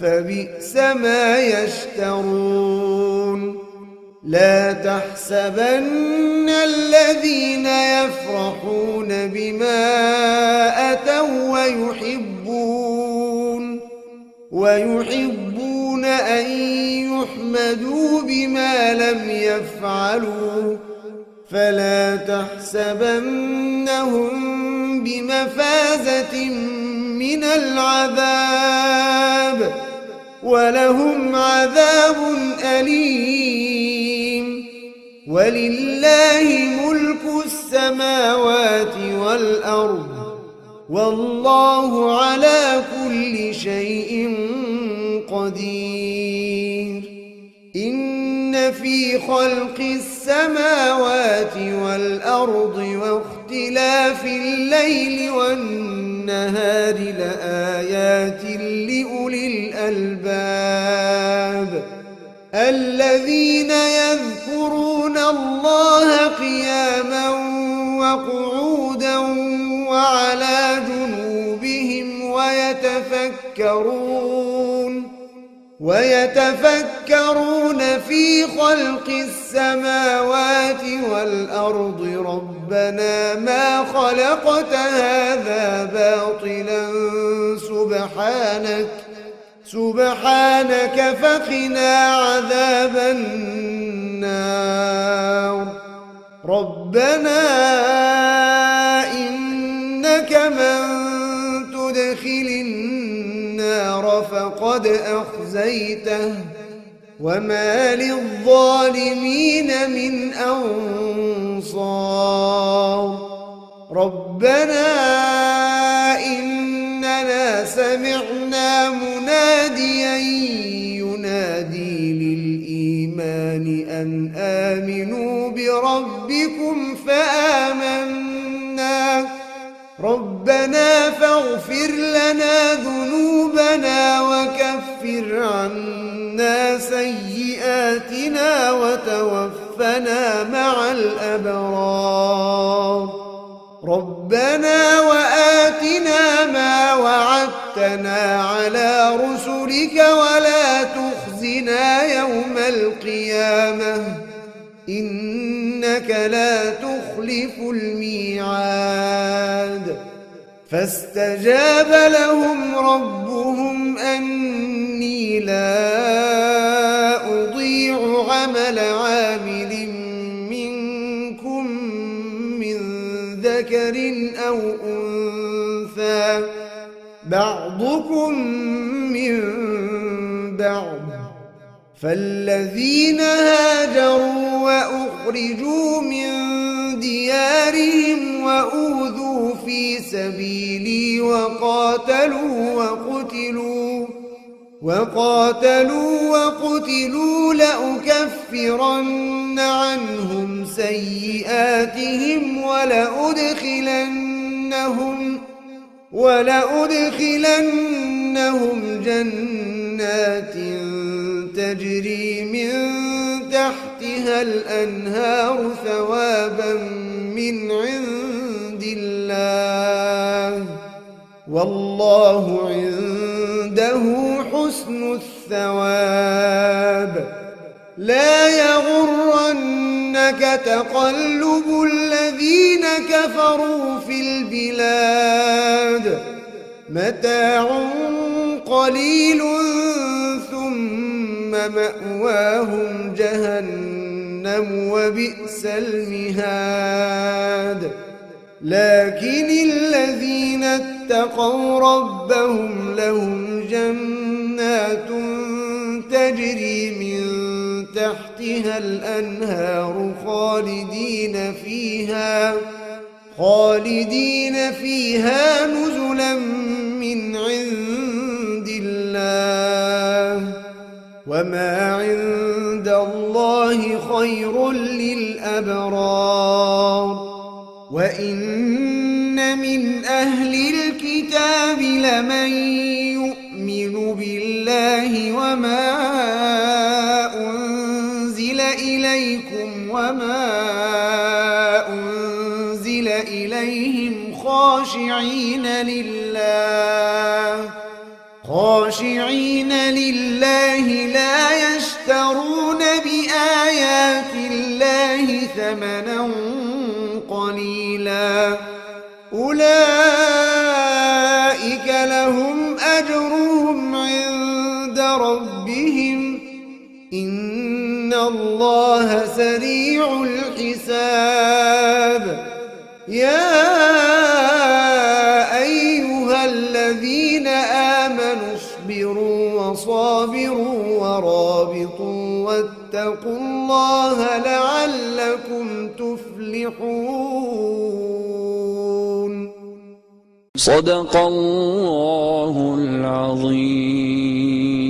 فبئس ما يشترون لا تحسبن الذين يفرحون بما أتوا ويحبون أن يحمدوا بما لم يفعلوا فلا تحسبنهم بمفازة من العذاب ولهم عذاب أليم ولله ملك السماوات والأرض والله على كل شيء قدير إن في خلق السماوات والأرض واختلاف الليل والنهار لآيات لأولي الألباب الذين يذكرون الله قياما وقعودا وعلى جنوبهم ويتفكرون في خلق السماوات والأرض ربنا ما خلقت هذا باطلا سبحانك فقنا عذاب النار ربنا إنك من تدخل النار فقد أخزيته وما للظالمين من أنصار ربنا إننا سمعنا مناديا ينادي للإيمان أن آمنوا بربكم فآمنا ربنا فاغفر لنا ذنوبنا وكفر عنا سيئاتنا وتوفنا مع الأبرار ربنا وآتنا ما وعدتنا على رسلك ولا تخزنا يوم القيامة إنك لا تخلف الميعاد فاستجاب لهم ربهم أني لا أضيع عمل عامل منكم من ذكر أو أنثى بعضكم من بعض فالذين هاجروا وأخرجوا من ديارهم وأوذوا في سبيلي وقاتلوا لأكفرن عنهم سيئاتهم ولأدخلنهم جنات تجري من تحت تحتها الأنهار ثوابا من عند الله والله عنده حسن الثواب. لا يغرنك تقلب الذين كفروا في البلاد متاع قليل ثم مأواهم جهنم وبئس المهاد. لكن الذين اتقوا ربهم لهم جنات تجري من تحتها الأنهار خالدين فيها نزلا من عند الله وما عند الله خير للأبرار. وإن من أهل الكتاب لمن يؤمن بالله وما أنزل إليكم وما أنزل إليهم خاشعين لله لا يشترون بآيات الله ثمنا قليلا أولئك لهم أجرهم عند ربهم إن الله سريع الحساب. يا أيها الذين آمنوا اصبروا وصابروا ورابطوا واتقوا الله لعلكم تفلحون. صدق الله العظيم.